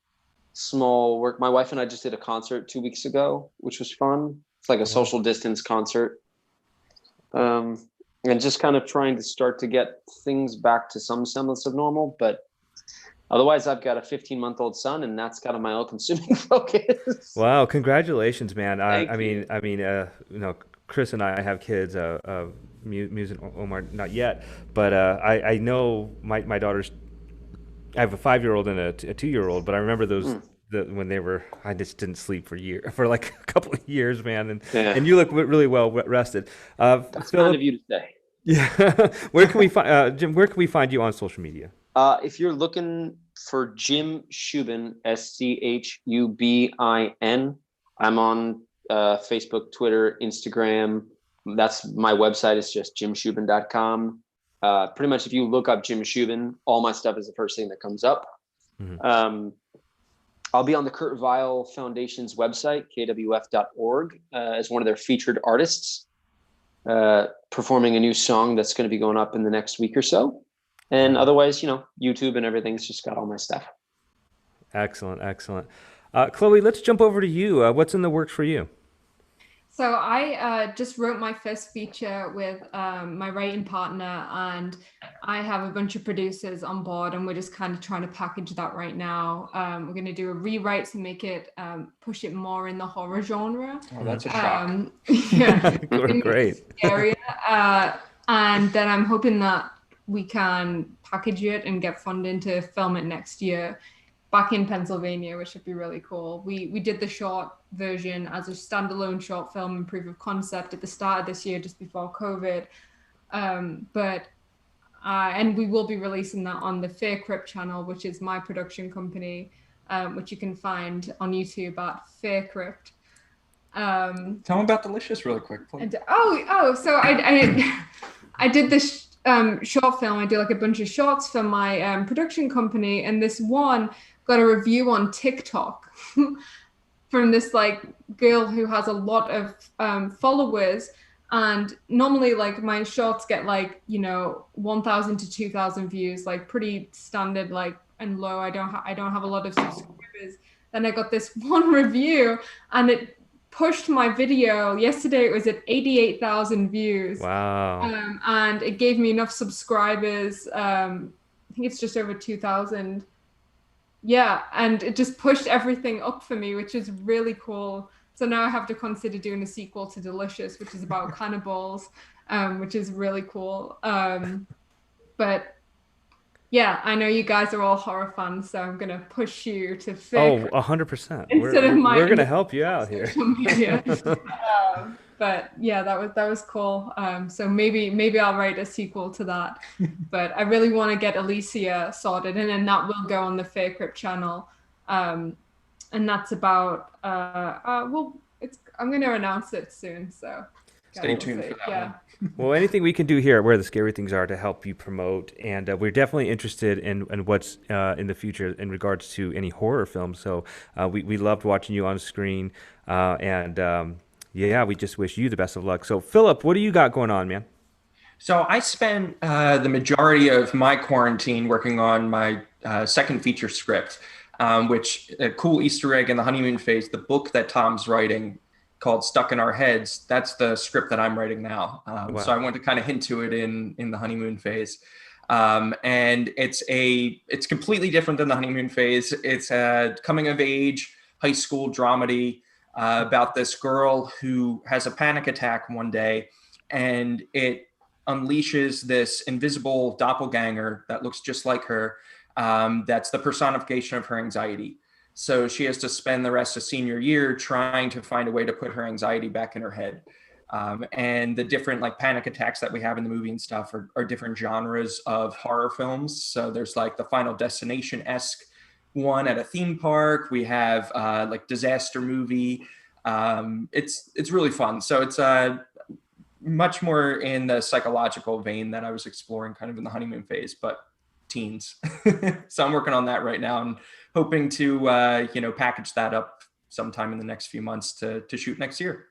small work. My wife and I just did a concert 2 weeks ago, which was fun. It's like a social distance concert, and just kind of trying to start to get things back to some semblance of normal. But otherwise, I've got a 15-month-old son, and that's kind of my all-consuming focus. Wow! Congratulations, man. I mean, Chris and I have kids. Muse and Omar, not yet, but I know my daughters. I have a 5-year-old and a 2-year-old, but I remember those when they were. I just didn't sleep for like a couple of years, man. And you look really well rested. That's Philip, kind of you to say. Yeah. Where can we find Jim? Where can we find you on social media? If you're looking for Jim Shubin, SCHUBIN, I'm on Facebook, Twitter, Instagram. That's my website. It's just jimshubin.com. Pretty much if you look up Jim Shubin, all my stuff is the first thing that comes up. Mm-hmm. I'll be on the Kurt Weill Foundation's website, kwf.org, as one of their featured artists, performing a new song that's going to be going up in the next week or so. And otherwise, YouTube and everything's just got all my stuff. Excellent. Chloe, let's jump over to you. What's in the works for you? So I just wrote my first feature with my writing partner, and I have a bunch of producers on board, and we're just kind of trying to package that right now. We're going to do a rewrite to make it push it more in the horror genre. Oh, that's a shock. Yeah, great area. And then I'm hoping that we can package it and get funding to film it next year. back in Pennsylvania, which would be really cool. We did the short version as a standalone short film and proof of concept at the start of this year, just before COVID. And we will be releasing that on the Fear Crypt channel, which is my production company, which you can find on YouTube at Fear Crypt. Tell them about Delicious really quick, please. So I did this short film. I do like a bunch of shorts for my production company, and this one got a review on TikTok from this like girl who has a lot of followers. And normally, like, my shorts get like 1,000 to 2,000 views, like pretty standard, like, and low. I don't have a lot of subscribers. Then I got this one review, and it pushed my video. Yesterday it was at 88,000 views. Wow. And it gave me enough subscribers. I think it's just over 2,000. Yeah, and it just pushed everything up for me, which is really cool. So now I have to consider doing a sequel to Delicious, which is about cannibals, which is really cool. But yeah, I know you guys are all horror fans, so I'm gonna push you to fix 100%. instead of my We're gonna help you out here. social media. But yeah, that was cool. So maybe I'll write a sequel to that. But I really want to get Alicia sorted, and then that will go on the Fear Crypt channel. And that's about I'm going to announce it soon, so Stay tuned for that one. Well, anything we can do here at Where the Scary Things Are to help you promote, and we're definitely interested in what's in the future in regards to any horror films. So we loved watching you on screen, we just wish you the best of luck. So Philip, what do you got going on, man? So I spent the majority of my quarantine working on my second feature script. Which a cool Easter egg in the honeymoon phase, the book that Tom's writing called Stuck in Our Heads, that's the script that I'm writing now. Wow. So I wanted to kind of hint to it in the honeymoon phase. And it's completely different than the honeymoon phase. It's a coming of age high school dramedy about this girl who has a panic attack one day, and it unleashes this invisible doppelganger that looks just like her. That's the personification of her anxiety. So she has to spend the rest of senior year trying to find a way to put her anxiety back in her head. And the different like panic attacks that we have in the movie and stuff are different genres of horror films. So there's like the Final Destination-esque one at a theme park. We have like disaster movie. It's really fun. So it's much more in the psychological vein that I was exploring kind of in the honeymoon phase, but teens. So I'm working on that right now and hoping to package that up sometime in the next few months to shoot next year.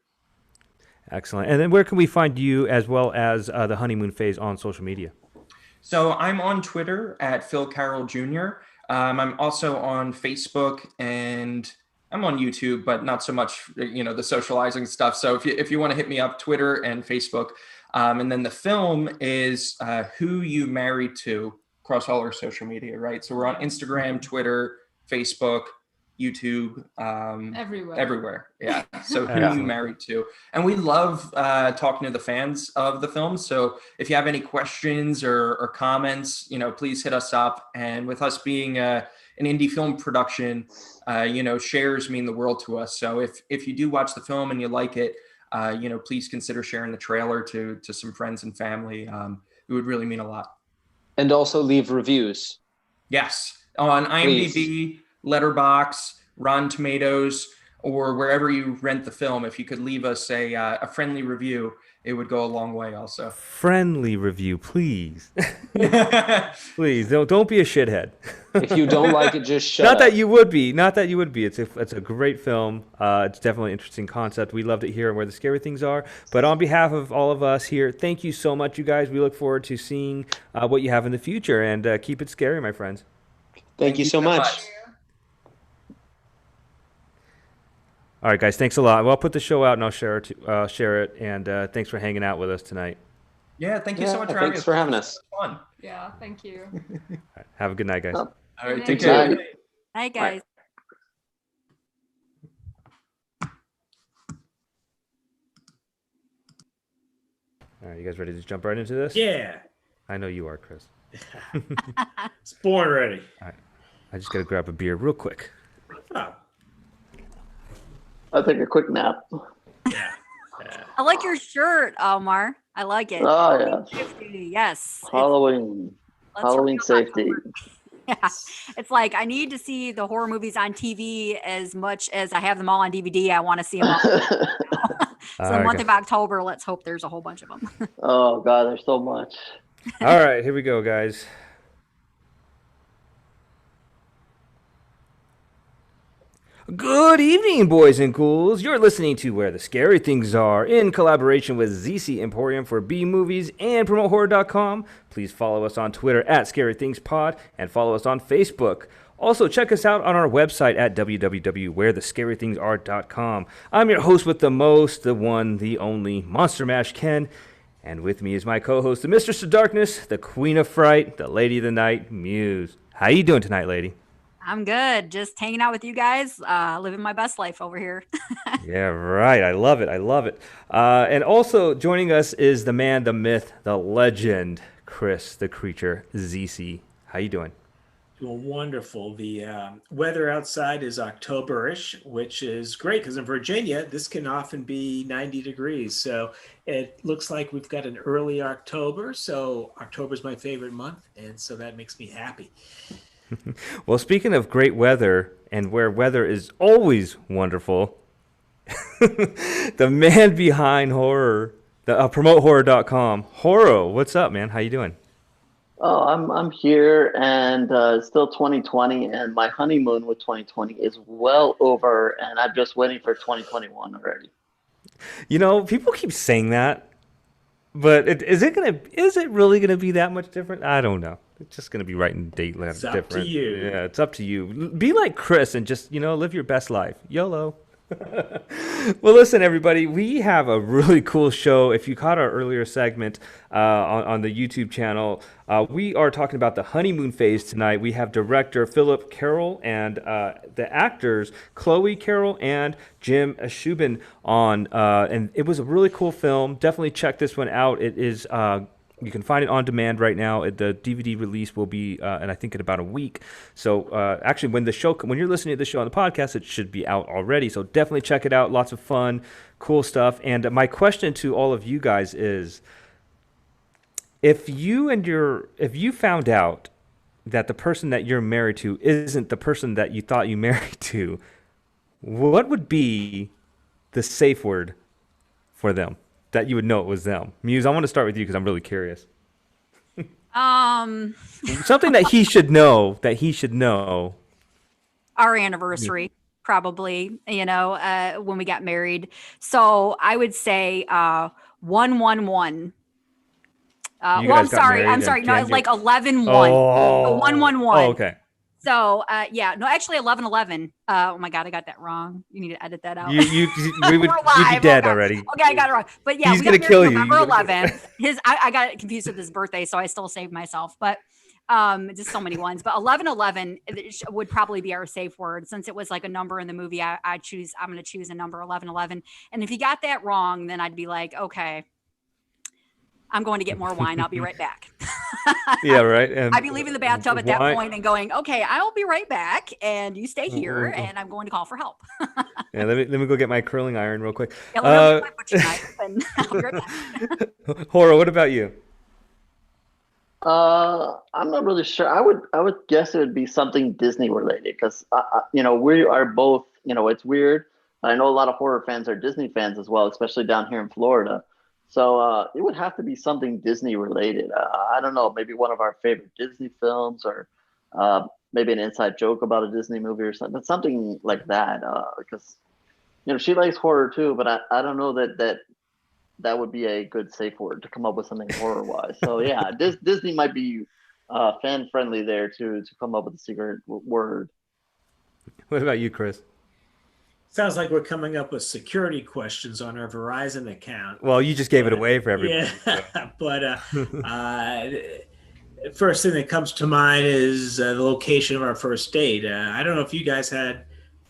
Excellent. And then where can we find you as well as the honeymoon phase on social media? So I'm on Twitter at Phil Carroll Jr. I'm also on Facebook, and I'm on YouTube, but not so much, the socializing stuff. So if you want to hit me up, Twitter and Facebook. And then the film is Who You Married To, across all our social media, right? So we're on Instagram, Twitter, Facebook, YouTube, everywhere. Yeah. So Who You Married To. And we love talking to the fans of the film. So if you have any questions or comments, please hit us up. And with us being an indie film production, shares mean the world to us. So if you do watch the film and you like it, please consider sharing the trailer to some friends and family. It would really mean a lot. And also leave reviews. Yes, on IMDb, Letterboxd, Rotten Tomatoes, or wherever you rent the film. If you could leave us a friendly review, it would go a long way also. Friendly review, please. Please, don't be a shithead. If you don't like it, just shut Not up. that you would be. Not that you would be. It's a great film. It's definitely an interesting concept. We loved it here and Where the Scary Things Are. But on behalf of all of us here, thank you so much, you guys. We look forward to seeing what you have in the future. And keep it scary, my friends. Thank you so much. All right, guys. Thanks a lot. Well, I'll put the show out and I'll share it. And thanks for hanging out with us tonight. Yeah, thank you so much for having us. Thanks for having us. Fun. Yeah, thank you. All right, have a good night, guys. All right, Good take night. care. Hi, guys. All right, you guys ready to jump right into this? Yeah. I know you are, Chris. It's born ready. I I just got to grab a beer real quick. Oh, I'll take a quick nap. yeah. I like your shirt, Omar. I like it. Oh, yeah. Safety, yes. Halloween. Let's Halloween hurry up, safety. Yeah. It's like I need to see the horror movies on TV as much as I have them all on DVD. I want to see them all. So the month of October, let's hope there's a whole bunch of them. Oh, God, there's so much. All right, here we go, guys. Good evening, boys and ghouls. You're listening to Where the Scary Things Are in collaboration with ZC Emporium for B Movies and PromoteHorror.com. Please follow us on Twitter at ScaryThingsPod and follow us on Facebook. Also, check us out on our website at www.wherethe-scarythingsare.com. I'm your host with the most, the one, the only, Monster Mash Ken. And with me is my co-host, the Mistress of Darkness, the Queen of Fright, the Lady of the Night, Muse. How you doing tonight, lady? I'm good. Just hanging out with you guys, living my best life over here. Yeah, right. I love it. I love it. And also joining us is the man, the myth, the legend, Chris, the creature, ZC. How you doing? Well, wonderful. The weather outside is October-ish, which is great because in Virginia, this can often be 90 degrees. So it looks like we've got an early October. So October is my favorite month. And so that makes me happy. Well, speaking of great weather and where weather is always wonderful, the man behind horror, the PromoteHorror.com, Horo. What's up, man? How you doing? Oh, I'm here, and it's still 2020, and my honeymoon with 2020 is well over, and I'm just waiting for 2021 already. You know, people keep saying that, but is it really gonna be that much different? I don't know. It's just gonna be right in date It's different. up to you. Yeah, it's up to you. Be like Chris and just live your best life. YOLO. Well, listen, everybody, we have a really cool show. If you caught our earlier segment on the YouTube channel, we are talking about the honeymoon phase tonight. We have director Philip Carroll and the actors Chloe Carroll and Jim Shubin on, and it was a really cool film. Definitely check this one out. It is you can find it on demand right now. The DVD release will be, and I think in about a week. So actually, when you're listening to the show on the podcast, it should be out already. So definitely check it out. Lots of fun, cool stuff. And my question to all of you guys is, if you found out that the person that you're married to isn't the person that you thought you married to, what would be the safe word for them? That you would know it was them. Muse, I want to start with you because I'm really curious. Something that he should know. Our anniversary, probably, when we got married. So I would say 111. You Well, guys got married I'm in sorry. No, it's January. like 11-1. Oh, 111. Oh, okay. So actually 11-11. Oh my God, I got that wrong. You need to edit that out. You'd We're be live. dead Okay. already. Okay, I got it wrong. But yeah, He's we gonna got kill married you. November You're gonna 11th. I got it confused with his birthday, so I still saved myself. But just so many ones. But 11-11 would probably be our safe word since it was like a number in the movie. I'm going to choose a number 11-11. And if you got that wrong, then I'd be like, okay, I'm going to get more wine. I'll be right back. Yeah, right. I'd be leaving the bathtub at that wine- point and going, okay, I'll be right back. And you stay here and I'm going to call for help. Yeah, let me go get my curling iron real quick. Yeah, let me get my butcher knife and I'll be right back. Horo, what about you? I'm not really sure. I would guess it would be something Disney related because we are both. It's weird. I know a lot of horror fans are Disney fans as well, especially down here in Florida. So it would have to be something Disney related. I don't know, maybe one of our favorite Disney films, or maybe an inside joke about a Disney movie or something. But something like that, because she likes horror too. But I don't know that would be a good safe word to come up with something horror wise. So yeah, Disney might be fan friendly there to come up with a secret word. What about you, Chris? Sounds like we're coming up with security questions on our Verizon account. Well, you just gave it away for everybody. Yeah, but first thing that comes to mind is the location of our first date. I don't know if you guys had,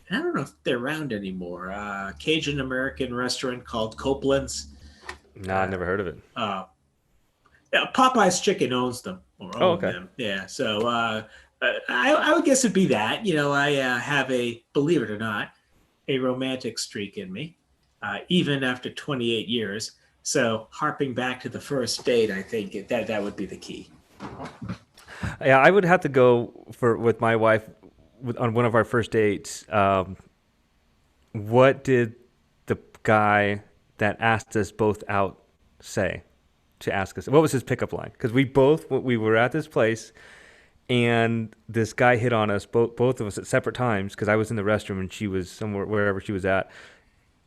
I don't know if they're around anymore, Cajun American restaurant called Copeland's. No, I never heard of it. Yeah, Popeye's Chicken owns them. Or owned okay. them. Yeah, so I would guess it'd be that. I have believe it or not, a romantic streak in me, even after 28 years. So harping back to the first date, I think that would be the key. Yeah, I would have to go with my wife on one of our first dates. What did the guy that asked us both out say to ask us? What was his pickup line? Because we were at this place, and this guy hit on us, both of us at separate times. Because I was in the restroom and she was somewhere wherever she was at.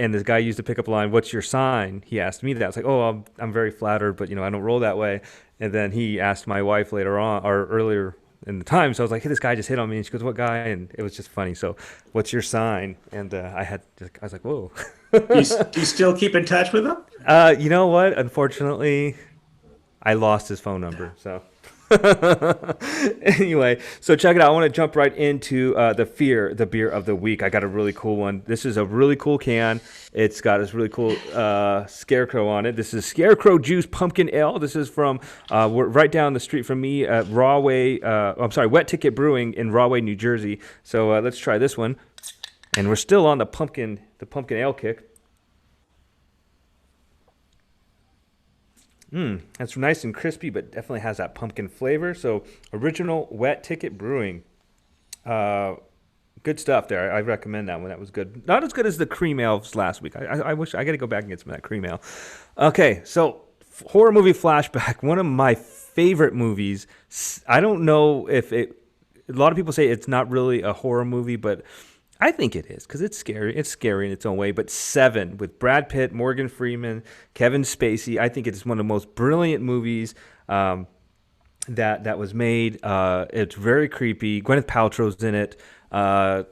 And this guy used a pickup line, "What's your sign?" He asked me that. I was like, "Oh, I'm very flattered, but I don't roll that way." And then he asked my wife later on or earlier in the time. So I was like, "Hey, this guy just hit on me." And she goes, "What guy?" And it was just funny. So, "What's your sign?" And I was like, "Whoa." Do you still keep in touch with him? You know what? Unfortunately, I lost his phone number. So anyway, so check it out. I want to jump right into the beer of the week. I got a really cool one. This is a really cool can. It's got this really cool scarecrow on it. This is Scarecrow Juice Pumpkin Ale. This is from right down the street from me at Wet Ticket Brewing in Rahway, New Jersey. So let's try this one. And we're still on the pumpkin ale kick. That's nice and crispy, but definitely has that pumpkin flavor. So original Wet Ticket Brewing. Good stuff there. I recommend that one. That was good. Not as good as the cream ales last week. I wish I got to go back and get some of that cream ale. Okay, so horror movie flashback. One of my favorite movies. I don't know if a lot of people say it's not really a horror movie, but I think it is because it's scary. It's scary in its own way. But Seven with Brad Pitt, Morgan Freeman, Kevin Spacey. I think it's one of the most brilliant movies that was made. It's very creepy. Gwyneth Paltrow's in it. And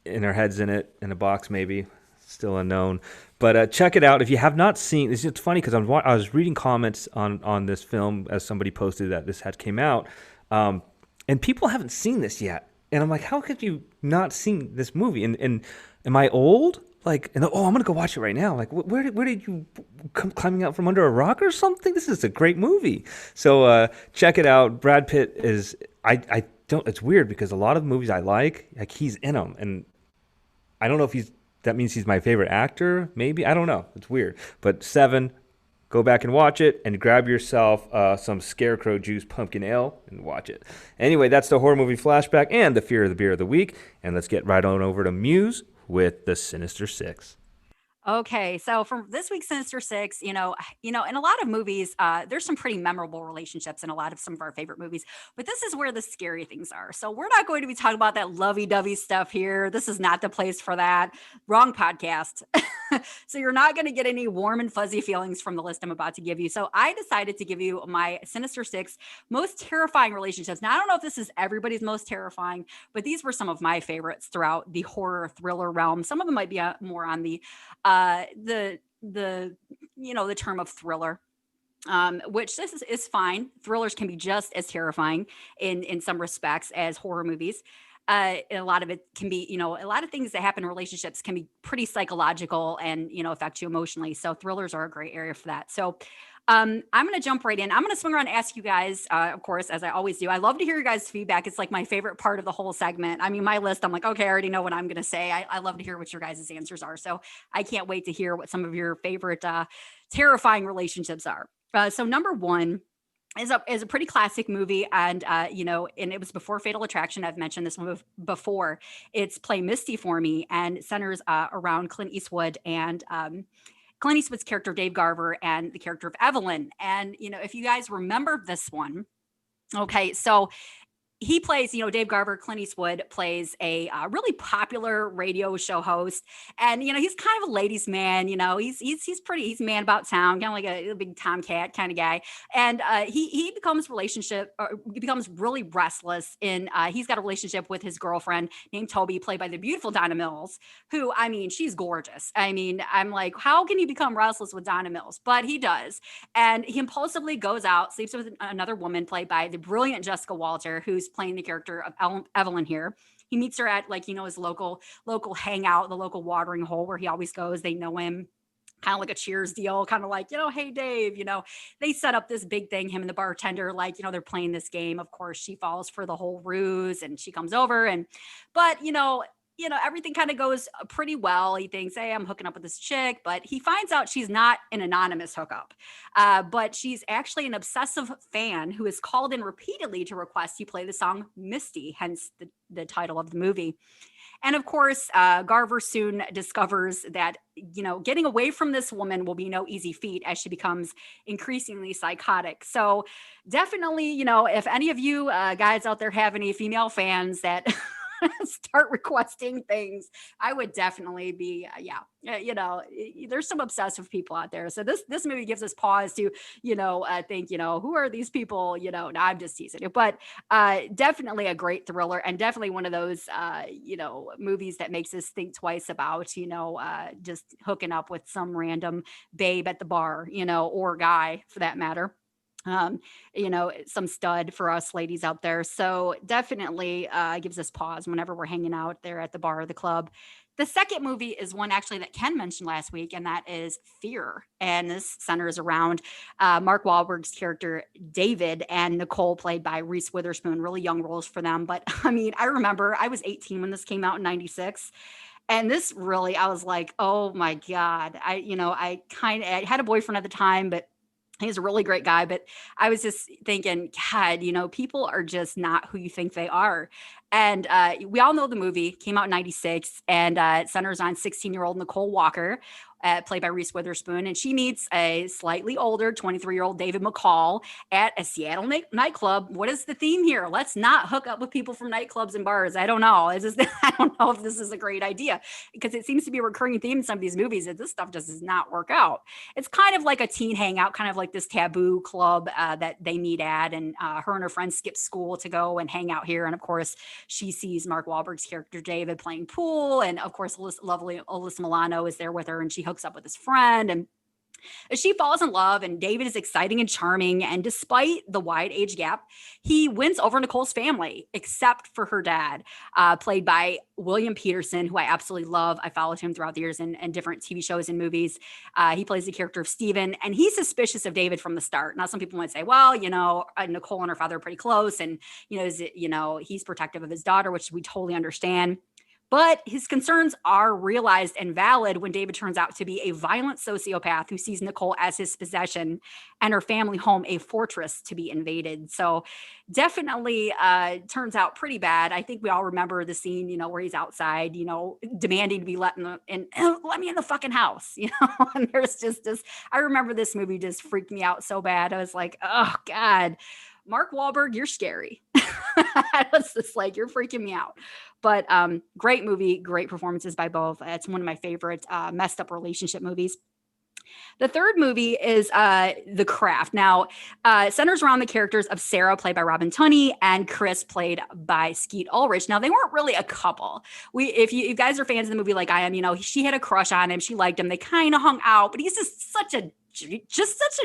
her head's in it in a box, maybe. Still unknown. But check it out if you have not seen. It's funny because I was reading comments on this film as somebody posted that this had came out, and people haven't seen this yet. And I'm like, how could you not seen this movie? And am I old? Like, I'm gonna go watch it right now. Like, where did you come climbing out from under a rock or something? This is a great movie. So check it out. Brad Pitt is. I don't. It's weird because a lot of movies I like he's in them, and I don't know if that means he's my favorite actor. Maybe I don't know. It's weird. But Seven. Go back and watch it and grab yourself some Scarecrow Juice Pumpkin Ale and watch it. Anyway, that's the horror movie flashback and the fear of the beer of the week. And let's get right on over to Muse with the Sinister Six. Okay, so from this week's Sinister Six, in a lot of movies, there's some pretty memorable relationships in a lot of some of our favorite movies, but this is where the scary things are. So we're not going to be talking about that lovey-dovey stuff here. This is not the place for that. Wrong podcast. So you're not going to get any warm and fuzzy feelings from the list I'm about to give you. So I decided to give you my Sinister Six most terrifying relationships. Now, I don't know if this is everybody's most terrifying, but these were some of my favorites throughout the horror thriller realm. Some of them might be more on the term of thriller, which this is fine. Thrillers can be just as terrifying in some respects as horror movies. A lot of it can be, a lot of things that happen in relationships can be pretty psychological and, affect you emotionally. So thrillers are a great area for that. So I'm going to jump right in. I'm going to swing around and ask you guys, of course, as I always do. I love to hear your guys' feedback. It's like my favorite part of the whole segment. I mean, my list, I'm like, okay, I already know what I'm going to say. I love to hear what your guys' answers are. So I can't wait to hear what some of your favorite terrifying relationships are. So number one is a pretty classic movie. And, and it was before Fatal Attraction. I've mentioned this one before. It's Play Misty for Me and centers around Clint Eastwood and Clint Eastwood's character, Dave Garver, and the character of Evelyn. And, if you guys remember this one, okay, so he plays, Dave Garver, Clint Eastwood plays a really popular radio show host. And, he's kind of a ladies' man, he's man about town, kind of like a big tomcat kind of guy. And he becomes really restless he's got a relationship with his girlfriend named Toby, played by the beautiful Donna Mills, who, she's gorgeous. I'm like, how can you become restless with Donna Mills? But he does. And he impulsively goes out, sleeps with another woman played by the brilliant Jessica Walter, who's playing the character of Evelyn here. He meets her at his local hangout, the local watering hole where he always goes. They know him, kind of like a Cheers deal, kind of like, hey, Dave, they set up this big thing, him and the bartender, like, they're playing this game. Of course, she falls for the whole ruse and she comes over but everything kind of goes pretty well. He thinks, hey, I'm hooking up with this chick, but he finds out she's not an anonymous hookup, but she's actually an obsessive fan who has called in repeatedly to request he play the song Misty, hence the title of the movie. And of course, Garver soon discovers that, getting away from this woman will be no easy feat as she becomes increasingly psychotic. So definitely, if any of you guys out there have any female fans that start requesting things, I would definitely be, there's some obsessive people out there. So this movie gives us pause to, think, who are these people? No, I'm just teasing you, but definitely a great thriller and definitely one of those, movies that makes us think twice about, just hooking up with some random babe at the bar, or guy for that matter. Some stud for us ladies out there. So definitely gives us pause whenever we're hanging out there at the bar or the club. The second movie is one actually that Ken mentioned last week, and that is Fear. And this centers around Mark Wahlberg's character, David, and Nicole, played by Reese Witherspoon, really young roles for them. But I remember I was 18 when this came out in 96. And this really, I was like, oh my God. I had a boyfriend at the time, but he's a really great guy, but I was just thinking, God, people are just not who you think they are. And we all know the movie came out in 96 and it centers on 16-year-old Nicole Walker, played by Reese Witherspoon. And she meets a slightly older 23-year-old David McCall at a Seattle nightclub. What is the theme here? Let's not hook up with people from nightclubs and bars. I don't know. I don't know if this is a great idea because it seems to be a recurring theme in some of these movies that this stuff just does not work out. It's kind of like a teen hangout, kind of like this taboo club that they meet at. And her and her friends skip school to go and hang out here. And of course, she sees Mark Wahlberg's character David playing pool. And of course, lovely Alyssa Milano is there with her and she hooks up with his friend. And she falls in love and David is exciting and charming. And despite the wide age gap, he wins over Nicole's family, except for her dad, played by William Peterson, who I absolutely love. I followed him throughout the years in different TV shows and movies. He plays the character of Steven, and he's suspicious of David from the start. Now, some people might say, well, Nicole and her father are pretty close. And, he's protective of his daughter, which we totally understand. But his concerns are realized and valid when David turns out to be a violent sociopath who sees Nicole as his possession and her family home a fortress to be invaded. So definitely turns out pretty bad. I think we all remember the scene, where he's outside, demanding to be let me in the fucking house, and there's just this, I remember this movie just freaked me out so bad. I was like, oh God, Mark Wahlberg, you're scary. I was just like, you're freaking me out. But great movie, great performances by both. It's one of my favorite messed up relationship movies. The third movie is The Craft. Now, centers around the characters of Sarah, played by Robin Tunney, and Chris, played by Skeet Ulrich. Now, they weren't really a couple. If you guys are fans of the movie like I am, she had a crush on him. She liked him. They kind of hung out, but he's just such a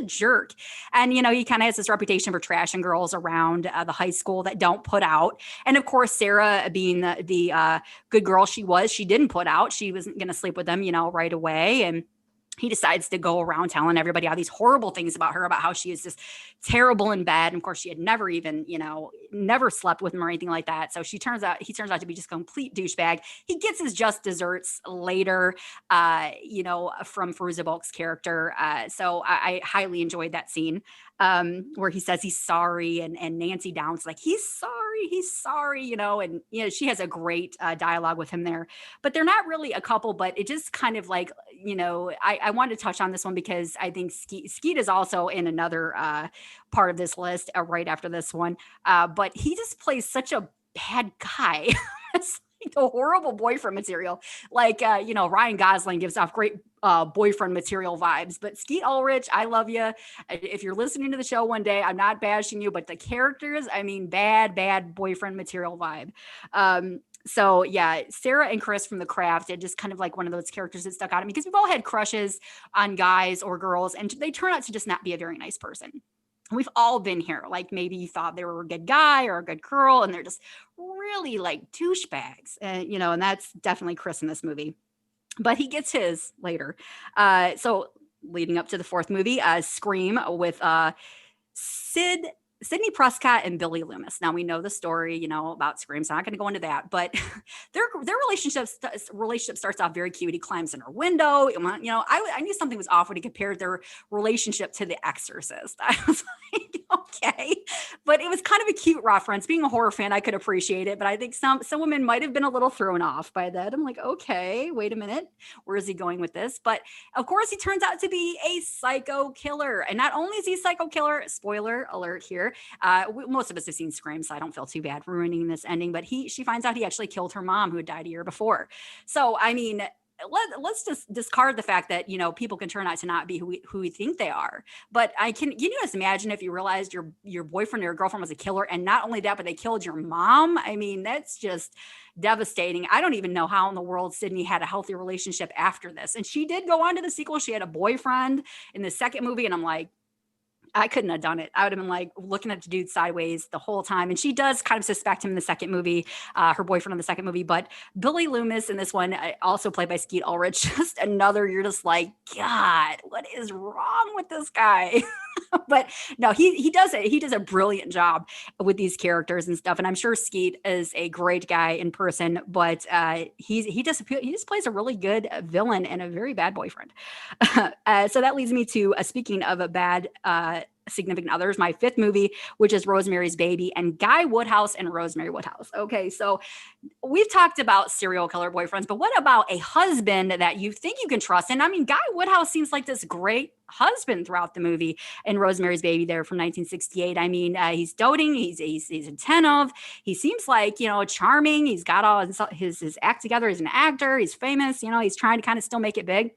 jerk. And, he kind of has this reputation for trashing girls around the high school that don't put out. And of course, Sarah, being the good girl she was, she didn't put out. She wasn't going to sleep with him, right away. And he decides to go around telling everybody all these horrible things about her, about how she is just terrible in bed. And of course, she had never even, never slept with him or anything like that. So he turns out to be just a complete douchebag. He gets his just desserts later, from Fairuza Balk's character. So I highly enjoyed that scene where he says he's sorry. And Nancy Downs like, he's sorry, and, she has a great dialogue with him there. But they're not really a couple, but it just kind of like, I wanted to touch on this one because I think Skeet is also in another part of this list right after this one. But he just plays such a bad guy. It's like the horrible boyfriend material. Like, Ryan Gosling gives off great boyfriend material vibes. But Skeet Ulrich, I love you. If you're listening to the show one day, I'm not bashing you, but the characters, bad boyfriend material vibe. So yeah, Sarah and Chris from The Craft, it just kind of like one of those characters that stuck out at me because we've all had crushes on guys or girls and they turn out to just not be a very nice person. We've all been here. Like maybe you thought they were a good guy or a good girl and they're just really like douchebags, and that's definitely Chris in this movie. but he gets his later. So leading up to the fourth movie, Scream with Sidney Prescott and Billy Loomis. Now we know the story, you know, about Scream, so I'm not going to go into that. But their relationship starts off very cute. He climbs in her window. You know, I knew something was off when he compared their relationship to The Exorcist. I was like, okay, but it was kind of a cute reference. Being a horror fan, I could appreciate it, but I think some women might have been a little thrown off by that. I'm like, okay, wait a minute, where is he going with this? But of course, he turns out to be a psycho killer, and not only is he a psycho killer, spoiler alert here. Most of us have seen Scream, so I don't feel too bad ruining this ending. But she finds out he actually killed her mom, who had died a year before. So I mean, let's just discard the fact that, you know, people can turn out to not be who we think they are. But can you just imagine if you realized your boyfriend or your girlfriend was a killer, and not only that, but they killed your mom? I mean, that's just devastating. I don't even know how in the world Sydney had a healthy relationship after this. And she did go on to the sequel. She had a boyfriend in the second movie, and I'm like, I couldn't have done it. I would have been like looking at the dude sideways the whole time. And she does kind of suspect him in the second movie, her boyfriend in the second movie. But Billy Loomis in this one, also played by Skeet Ulrich, just another, you're just like, God, what is wrong with this guy? But no, he does it. He does a brilliant job with these characters and stuff. And I'm sure Skeet is a great guy in person, but he just plays a really good villain and a very bad boyfriend. So that leads me to speaking of a bad significant others, my fifth movie, which is Rosemary's Baby, and Guy Woodhouse and Rosemary Woodhouse. Okay, so we've talked about serial killer boyfriends, but what about a husband that you think you can trust? And I mean, Guy Woodhouse seems like this great husband throughout the movie. And Rosemary's Baby there from 1968. I mean, he's doting, he's attentive, he seems like, you know, charming, he's got all his act together, he's an actor, he's famous, you know, he's trying to kind of still make it big.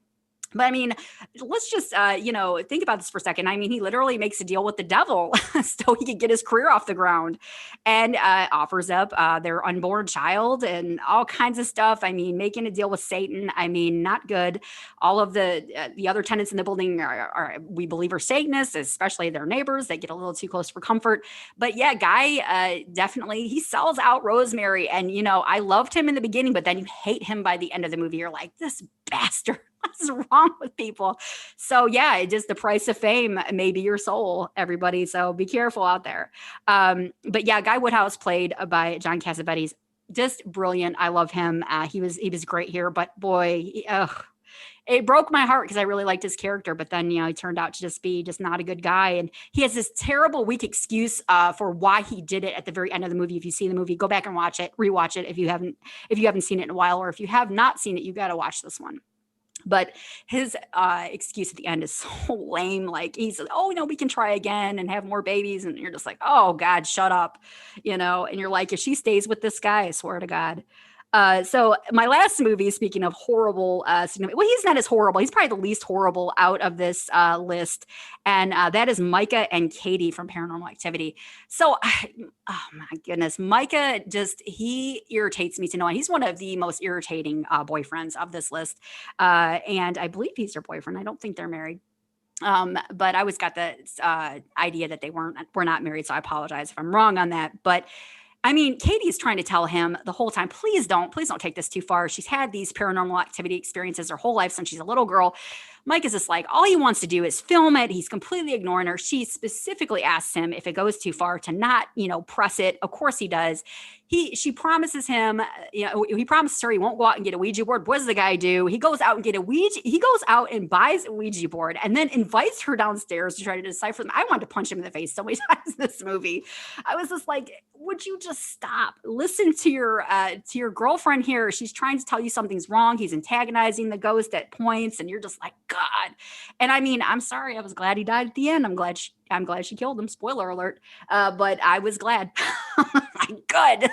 But I mean, let's just, think about this for a second. I mean, he literally makes a deal with the devil so he could get his career off the ground, and offers up their unborn child and all kinds of stuff. I mean, making a deal with Satan. I mean, not good. All of the other tenants in the building are we believe, are Satanists, especially their neighbors. They get a little too close for comfort. But yeah, Guy definitely, he sells out Rosemary. And, you know, I loved him in the beginning, but then you hate him by the end of the movie. You're like, this bastard. What's wrong with people? So yeah, it just, the price of fame may be your soul, everybody. So be careful out there. But yeah, Guy Woodhouse, played by John Cassavetes, just brilliant. I love him. He was great here, but boy, it broke my heart because I really liked his character. But then, you know, he turned out to just be not a good guy. And he has this terrible, weak excuse for why he did it at the very end of the movie. If you see the movie, go back and rewatch it. If you haven't seen it in a while, or if you have not seen it, you got to watch this one. But his excuse at the end is so lame. Like, he's, oh, no, we can try again and have more babies. And you're just like, oh, God, shut up. You know, and you're like, if she stays with this guy, I swear to God. So my last movie, speaking of horrible, well, he's not as horrible. He's probably the least horrible out of this list. And that is Micah and Katie from Paranormal Activity. So, oh my goodness, Micah he irritates me to no end. He's one of the most irritating boyfriends of this list. And I believe he's their boyfriend. I don't think they're married. But I always got the idea that they were not married. So I apologize if I'm wrong on that. But I mean, Katie is trying to tell him the whole time, please don't take this too far. She's had these Paranormal Activity experiences her whole life since she's a little girl. Mike is just like, all he wants to do is film it. He's completely ignoring her. She specifically asks him if it goes too far to not, press it. Of course he does. She promises him, he promises her he won't go out and get a Ouija board. What does the guy do? He goes out and buys a Ouija board and then invites her downstairs to try to decipher them. I wanted to punch him in the face so many times in this movie. I was just like, would you just stop? Listen to your girlfriend here. She's trying to tell you something's wrong. He's antagonizing the ghost at points, and you're just like, God. And I mean, I'm sorry. I was glad he died at the end. I'm glad she killed him. Spoiler alert. But I was glad. Good.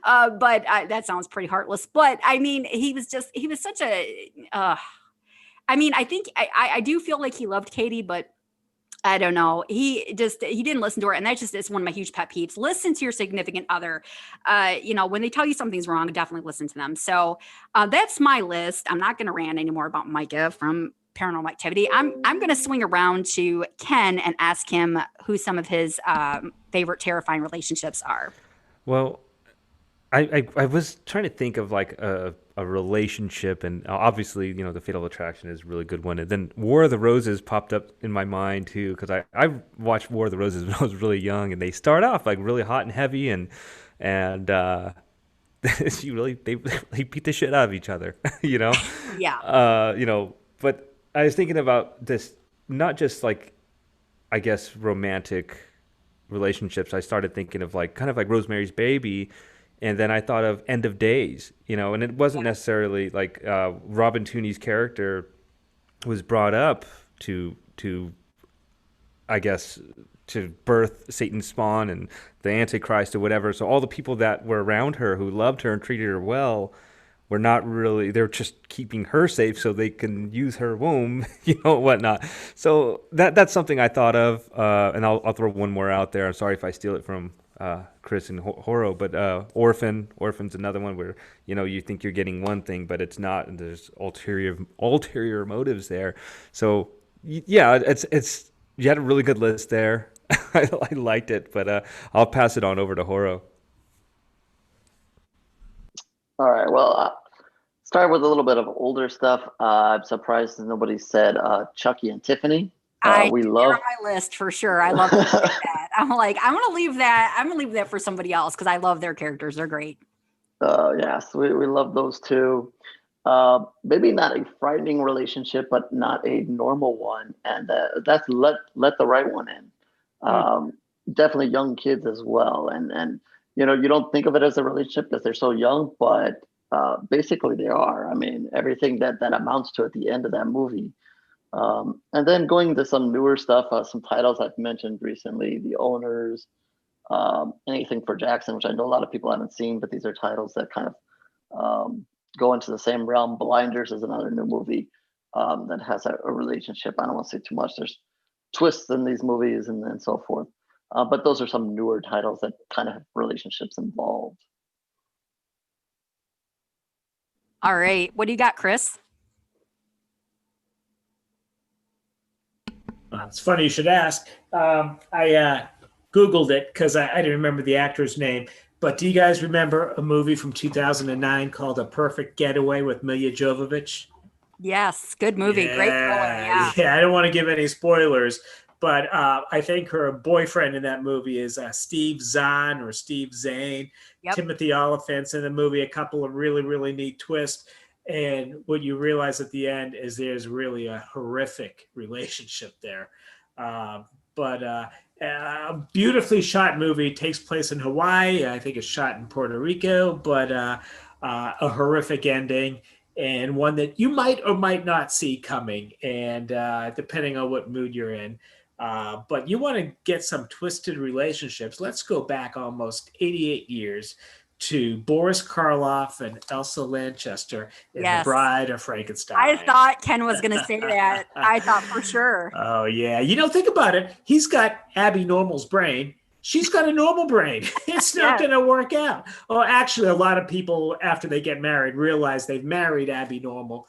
But that sounds pretty heartless. But I mean, he was such a. I think I do feel like he loved Katie, but I don't know. He didn't listen to her. And that just is one of my huge pet peeves. Listen to your significant other. When they tell you something's wrong, definitely listen to them. So that's my list. I'm not going to rant anymore about Micah from Paranormal Activity. I'm going to swing around to Ken and ask him who some of his favorite terrifying relationships are. Well, I was trying to think of like a relationship, and obviously, the Fatal Attraction is a really good one. And then War of the Roses popped up in my mind too, because I watched War of the Roses when I was really young, and they start off like really hot and heavy, and you really they beat the shit out of each other, you know. Yeah. But I was thinking about this, not just like, I guess, romantic relationships. I started thinking of like kind of like Rosemary's Baby, and then I thought of End of Days, and it wasn't necessarily like Robin Tooney's character was brought up to I guess to birth Satan's spawn and the Antichrist or whatever. So all the people that were around her who loved her and treated her well were not really, they're just keeping her safe so they can use her womb, whatnot. So that's something I thought of, and I'll throw one more out there. I'm sorry if I steal it from Chris and Horo, but Orphan's another one where you think you're getting one thing, but it's not, and there's ulterior motives there. So yeah, it's you had a really good list there. I liked it, but I'll pass it on over to Horo. All right. Well, start with a little bit of older stuff. I'm surprised nobody said Chucky and Tiffany. We They're love. on my list for sure. I love that. I'm like, I'm gonna leave that for somebody else because I love their characters. They're great. Yes, we love those two. Maybe not a frightening relationship, but not a normal one, and that's let the right one in. Um, Definitely young kids as well, and you don't think of it as a relationship because they're so young, but basically they are. I mean, everything that amounts to at the end of that movie. And then going to some newer stuff, some titles I've mentioned recently, The Owners, anything for Jackson, which I know a lot of people haven't seen, but these are titles that kind of go into the same realm. Blinders is another new movie that has a relationship. I don't want to say too much. There's twists in these movies and so forth. But those are some newer titles that kind of have relationships involved. All right. What do you got, Chris? It's funny you should ask. I Googled it because I didn't remember the actor's name. But do you guys remember a movie from 2009 called A Perfect Getaway with Mila Jovovich? Yes, good movie. Great thriller. Yeah. Yeah, I don't want to give any spoilers, but I think her boyfriend in that movie is Steve Zahn or Steve Zane. Yep. Timothy Oliphant's in the movie, a couple of really, really neat twists. And what you realize at the end is there's really a horrific relationship there. But a beautifully shot movie, takes place in Hawaii. I think it's shot in Puerto Rico, but a horrific ending, and one that you might or might not see coming, and depending on what mood you're in. But you want to get some twisted relationships. Let's go back almost 88 years to Boris Karloff and Elsa Lanchester in Yes. The Bride of Frankenstein. I thought Ken was going to say that. I thought for sure. Oh, yeah. Think about it. He's got Abby Normal's brain. She's got a normal brain. It's not going to work out. Oh, actually, a lot of people, after they get married, realize they've married Abby Normal,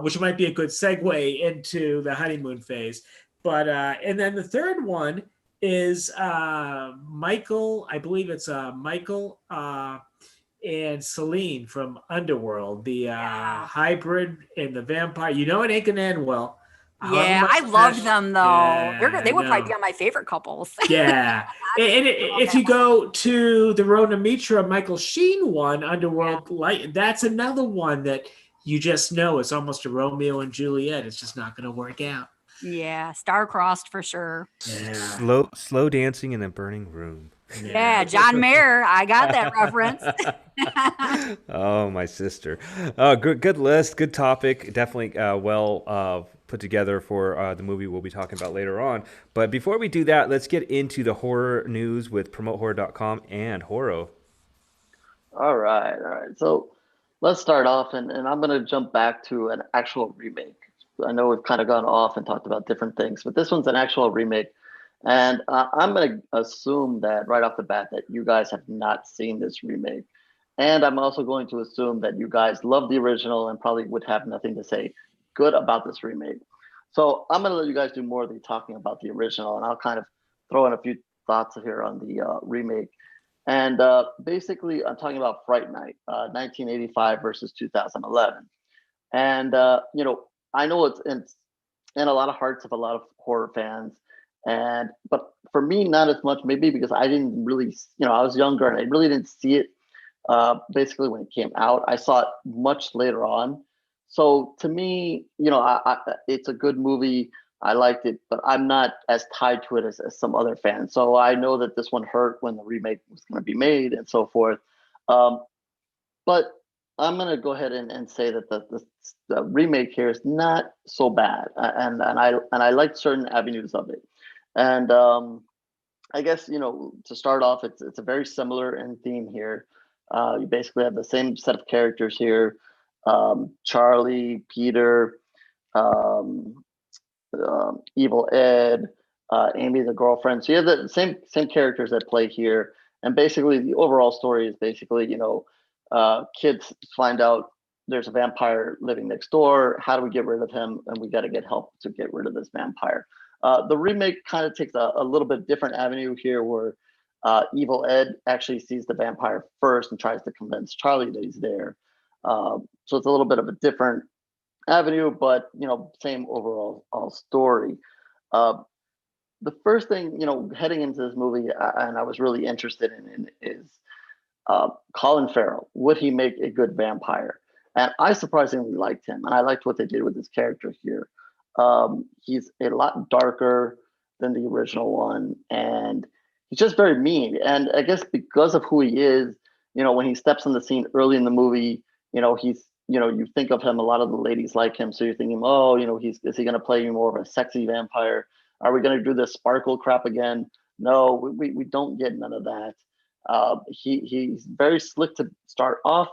which might be a good segue into the honeymoon phase. But and then the third one is Michael. I believe it's Michael and Celine from Underworld, the hybrid and the vampire. It ain't gonna end well. Yeah, I love them though. Yeah, they would probably be on my favorite couples. Yeah. And if you go to the Rona Mitra, Michael Sheen one, Underworld Light, that's another one that you just know it's almost a Romeo and Juliet. It's just not going to work out. Yeah, star-crossed for sure. Yeah. Slow dancing in a burning room. Yeah, John Mayer. I got that reference. Oh, my sister. Good list. Good topic. Definitely well put together for the movie we'll be talking about later on. But before we do that, let's get into the horror news with PromoteHorror.com and Horo. All right. So let's start off, and I'm going to jump back to an actual remake. I know we've kind of gone off and talked about different things, but this one's an actual remake. And I'm going to assume that right off the bat that you guys have not seen this remake. And I'm also going to assume that you guys love the original and probably would have nothing to say good about this remake. So I'm going to let you guys do more of the talking about the original, and I'll kind of throw in a few thoughts here on the remake. And basically, I'm talking about Fright Night, 1985 versus 2011. And I know it's in a lot of hearts of a lot of horror fans, and but for me, not as much. Maybe because I didn't really, I was younger and I really didn't see it. Basically, when it came out, I saw it much later on. So to me, it's a good movie. I liked it, but I'm not as tied to it as some other fans. So I know that this one hurt when the remake was going to be made and so forth. Um, but I'm gonna go ahead and say that the remake here is not so bad, and I like certain avenues of it, and I guess to start off, it's a very similar in theme here. You basically have the same set of characters here: Charlie, Peter, um, Evil Ed, Amy the girlfriend. So you have the same characters that play here, and basically the overall story is basically kids find out there's a vampire living next door. How do we get rid of him? And we got to get help to get rid of this vampire. The remake kind of takes a little bit different avenue here, where Evil Ed actually sees the vampire first and tries to convince Charlie that he's there. So it's a little bit of a different avenue, but same overall story. Uh, the first thing heading into this movie, and I was really interested in is Colin Farrell. Would he make a good vampire? And I surprisingly liked him, and I liked what they did with his character here. He's a lot darker than the original one, and he's just very mean. And I guess because of who he is, when he steps on the scene early in the movie, he's you think of him, a lot of the ladies like him, so you're thinking, oh, is he going to play more of a sexy vampire? Are we going to do this sparkle crap again? No, we don't get none of that. He's very slick to start off,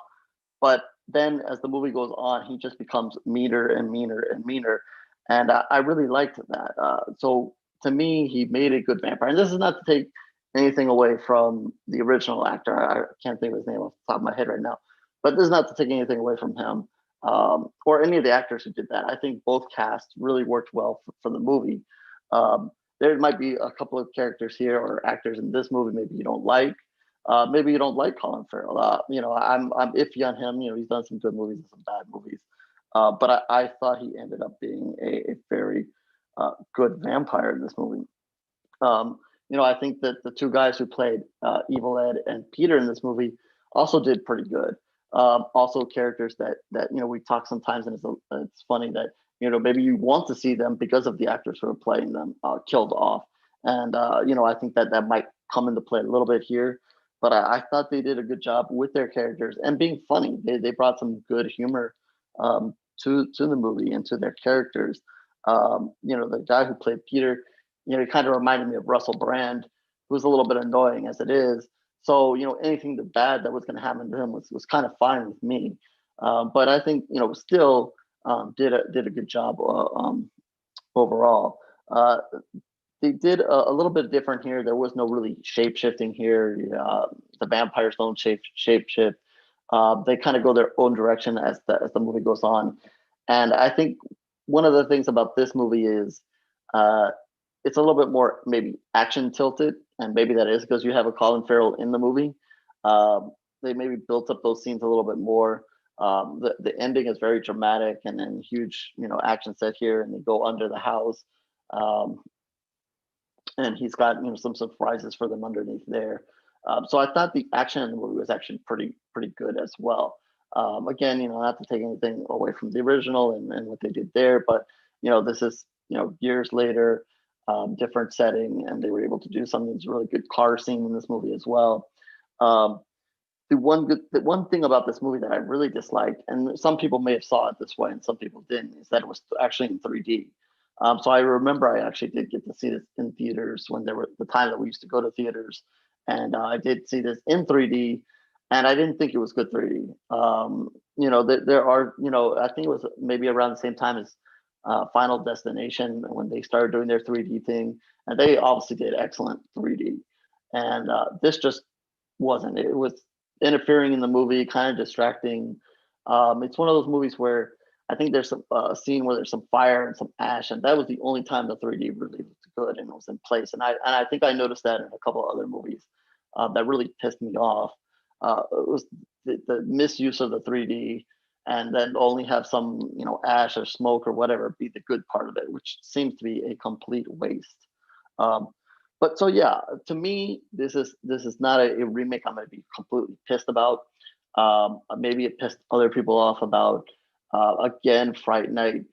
but then as the movie goes on, he just becomes meaner and meaner and meaner, and I really liked that. So to me, he made a good vampire. And this is not to take anything away from the original actor. I can't think of his name off the top of my head right now, but this is not to take anything away from him or any of the actors who did that. I think both casts really worked well for the movie. There might be a couple of characters here or actors in this movie maybe you don't like. Maybe you don't like Colin Farrell. I'm iffy on him. He's done some good movies and some bad movies. But I thought he ended up being a very good vampire in this movie. I think that the two guys who played Evil Ed and Peter in this movie also did pretty good. Also, characters that we talk sometimes, and it's funny that maybe you want to see them because of the actors who are playing them killed off, and I think that might come into play a little bit here. But I thought they did a good job with their characters and being funny. They brought some good humor to the movie and to their characters. The guy who played Peter, he kind of reminded me of Russell Brand, who's a little bit annoying as it is. So anything the bad that was going to happen to him was kind of fine with me. But I think still did a good job overall. They did a little bit different here. There was no really shape shifting here. The vampires don't shape shift. They kind of go their own direction as the movie goes on. And I think one of the things about this movie is it's a little bit more maybe action tilted, and maybe that is because you have a Colin Farrell in the movie. They maybe built up those scenes a little bit more. The ending is very dramatic and then huge, action set here, and they go under the house. And he's got some surprises for them underneath there. So I thought the action in the movie was actually pretty good as well. Again, not to take anything away from the original and what they did there, but this is years later, different setting, and they were able to do something that's really good car scene in this movie as well. The one thing about this movie that I really disliked, and some people may have saw it this way and some people didn't, is that it was actually in 3D. So I remember I actually did get to see this in theaters when there were the time that we used to go to theaters, and I did see this in 3D, and I didn't think it was good 3D. There are, I think it was maybe around the same time as Final Destination when they started doing their 3D thing, and they obviously did excellent 3D, and this just wasn't. It was interfering in the movie, kind of distracting. It's one of those movies where I think there's a scene where there's some fire and some ash, and that was the only time the 3D really looked good and it was in place. And I think I noticed that in a couple of other movies. that really pissed me off. It was the misuse of the 3D, and then only have some, ash or smoke or whatever be the good part of it, which seems to be a complete waste. Um, but so yeah, to me, this is not a remake I'm going to be completely pissed about. Maybe it pissed other people off about. Again, Fright Night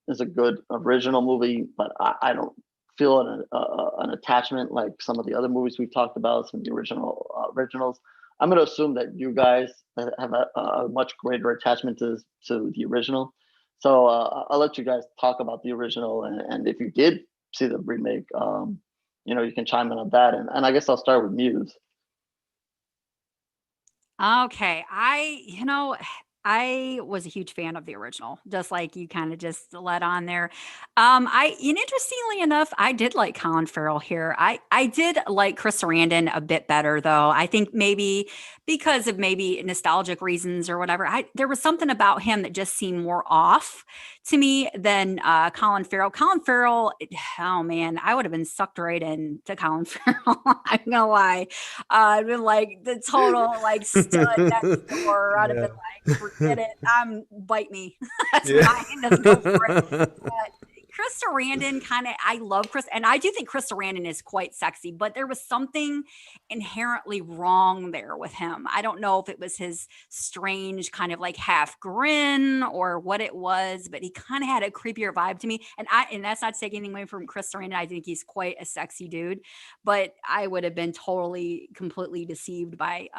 is a good original movie, but I don't feel an attachment like some of the other movies we've talked about, some of the originals. I'm going to assume that you guys have a much greater attachment to the original. So I'll let you guys talk about the original, and if you did see the remake, you can chime in on that. And I guess I'll start with Muse. Okay. I was a huge fan of the original, just like you kind of just let on there. And interestingly enough, I did like Colin Farrell here. I did like Chris Sarandon a bit better, though. I think maybe because of maybe nostalgic reasons or whatever. There was something about him that just seemed more off to me than Colin Farrell. Colin Farrell, oh man, I would have been sucked right into Colin Farrell. I'm gonna lie. I'd been like the total like stud next door. I'd have been like, forget it. Bite me. That's fine. Let's go for it. But Chris Sarandon I love Chris, and I do think Chris Sarandon is quite sexy, but there was something inherently wrong there with him. I don't know if it was his strange kind of like half grin or what it was, but he kind of had a creepier vibe to me. And that's not taking anything away from Chris Sarandon. I think he's quite a sexy dude, but I would have been totally, completely deceived by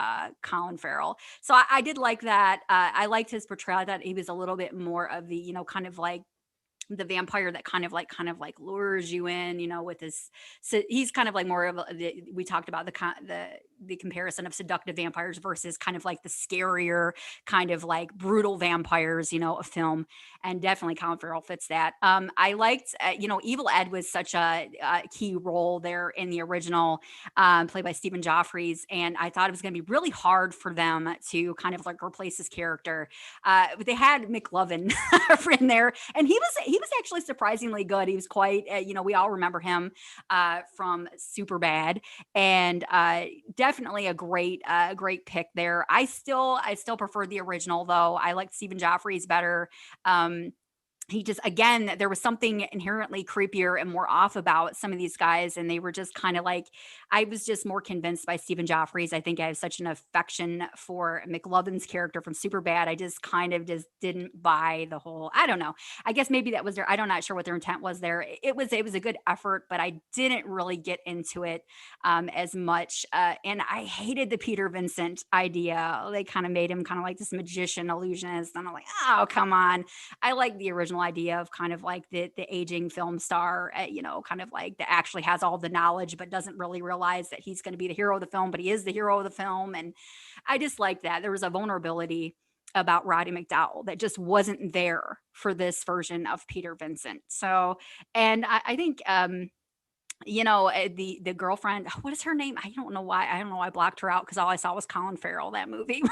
Colin Farrell. So I did like that. I liked his portrayal. I thought he was a little bit more of the, kind of like the vampire that kind of like lures you in, with his, so he's kind of like more of we talked about the comparison of seductive vampires versus kind of like the scarier kind of like brutal vampires, a film. And definitely Colin Farrell fits that. I liked, Evil Ed was such a key role there in the original, played by Stephen Joffreys. And I thought it was going to be really hard for them to kind of like replace his character. But they had McLovin in there, and he was actually surprisingly good. He was quite, we all remember him from Superbad, and definitely a great pick there. I still prefer the original, though. I like Stephen Joffrey's better. He just, again, there was something inherently creepier and more off about some of these guys. And they were just kind of like, I was just more convinced by Stephen Joffrey's. I think I have such an affection for McLovin's character from Superbad. I just kind of just didn't buy the whole, I don't know. I guess maybe that was their, I'm not sure what their intent was there. It was a good effort, but I didn't really get into it as much. And I hated the Peter Vincent idea. They kind of made him kind of like this magician illusionist. And I'm like, oh, come on. I like the original idea of kind of like the aging film star, kind of like that actually has all the knowledge, but doesn't really realize that he's going to be the hero of the film, but he is the hero of the film. And I just like that. There was a vulnerability about Roddy McDowall that just wasn't there for this version of Peter Vincent. So, and I think, the girlfriend, what is her name? I don't know why I blocked her out, because all I saw was Colin Farrell, that movie.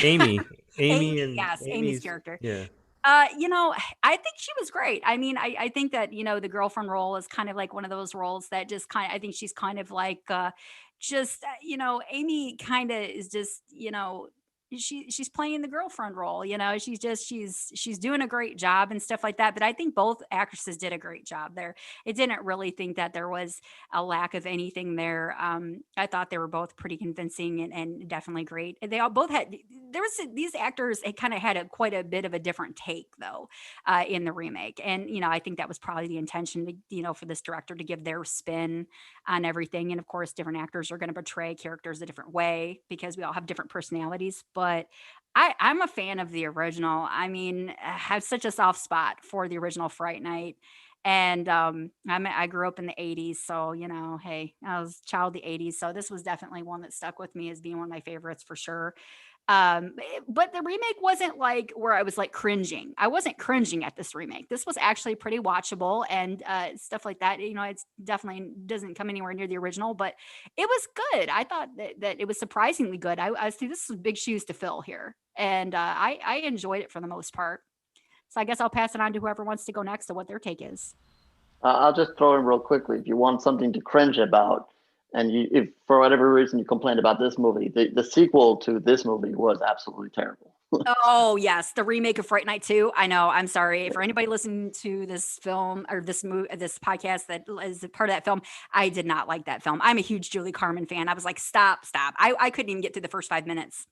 Amy Amy, and yes, Amy's character. Yeah. I think she was great. I mean, I think that, the girlfriend role is kind of like one of those roles that just I think she's kind of like, Amy kind of is just, she's playing the girlfriend role, she's doing a great job and stuff like that. But I think both actresses did a great job there. I didn't really think that there was a lack of anything there. I thought they were both pretty convincing and definitely great. They all both had, these actors, it kind of had quite a bit of a different take though, in the remake. And, I think that was probably the intention to, for this director to give their spin on everything. And of course, different actors are going to portray characters a different way because we all have different personalities. But I'm a fan of the original. I mean, I have such a soft spot for the original Fright Night. And I grew up in the 80s. So, hey, I was a child of the 80s. So this was definitely one that stuck with me as being one of my favorites for sure. But the remake wasn't like where I was like cringing. I wasn't cringing at this remake. This was actually pretty watchable and stuff like that. It's definitely doesn't come anywhere near the original, but it was good. I thought that it was surprisingly good. I see this was big shoes to fill here, and I enjoyed it for the most part. So I guess I'll pass it on to whoever wants to go next to what their take is. I'll just throw in real quickly. If you want something to cringe about, And if for whatever reason you complained about this movie, the sequel to this movie was absolutely terrible. Oh yes, the remake of Fright Night 2. I know. I'm sorry for anybody listening to this film or this this podcast that is a part of that film. I did not like that film. I'm a huge Julie Carmen fan. I was like, stop. I couldn't even get through the first 5 minutes.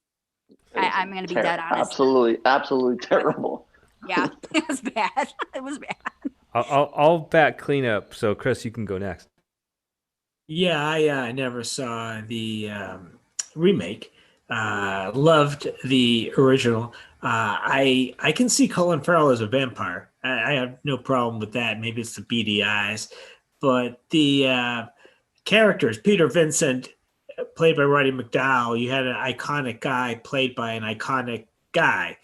I'm going to be dead honest. Absolutely terrible. Yeah, it was bad. It was bad. I'll back clean up. So Chris, you can go next. Yeah, I never saw the remake. Loved the original. I can see Colin Farrell as a vampire. I have no problem with that. Maybe it's the beady eyes, but the characters, Peter Vincent, played by Roddy McDowall, you had an iconic guy played by an iconic guy.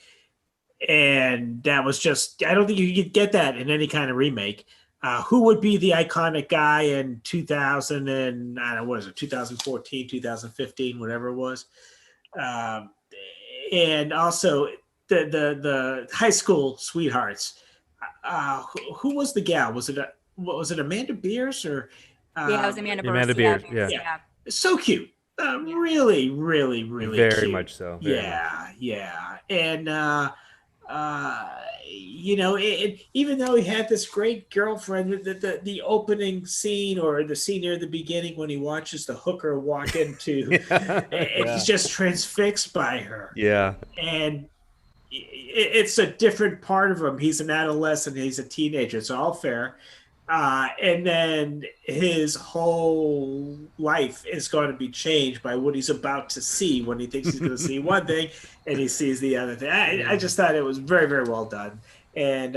And that was just, I don't think you could get that in any kind of remake. Who would be the iconic guy in 2000 and, I don't know, what is it, 2014, 2015, whatever it was. And also the high school sweethearts. Who was the gal? Was it Amanda Beers or? Yeah, it was Amanda Beers. Amanda Beers, yeah. So cute. Really, really, really Very cute. much so. Yeah. And, even though he had this great girlfriend, the opening scene or the scene near the beginning when he watches the hooker walk into, and he's just transfixed by her. Yeah. And it's a different part of him. He's an adolescent. He's a teenager. It's all fair. And then his whole life is going to be changed by what he's about to see when he thinks he's going to see one thing and he sees the other thing. I just thought it was very, very well done. And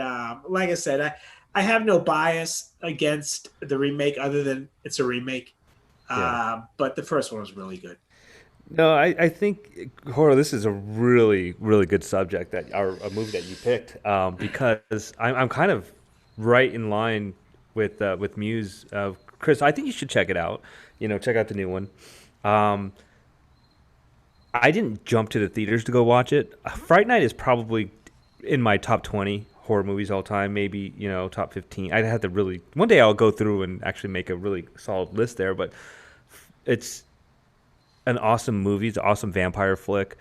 like I said, I have no bias against the remake other than it's a remake. But the first one was really good. No, I think, Horo, this is a really, really good subject, a movie that you picked, because I'm kind of right in line with Muse. Chris, I think you should check it out. Check out the new one. I didn't jump to the theaters to go watch it. Fright Night is probably in my top 20 horror movies all time, maybe, top 15. I'd have to really, one day I'll go through and actually make a really solid list there, but it's an awesome movie. It's an awesome vampire flick.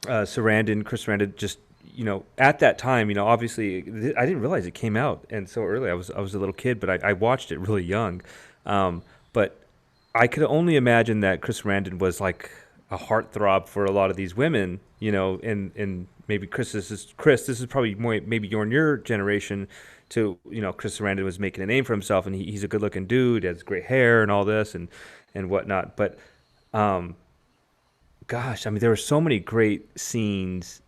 Chris Sarandon, just, at that time, obviously I didn't realize it came out and so early. I was a little kid, but I watched it really young. But I could only imagine that Chris Sarandon was like a heartthrob for a lot of these women, and maybe Chris, this is probably more maybe you're in your generation to, Chris Sarandon was making a name for himself, and he's a good looking dude, has great hair and all this and whatnot. But gosh, I mean, there were so many great scenes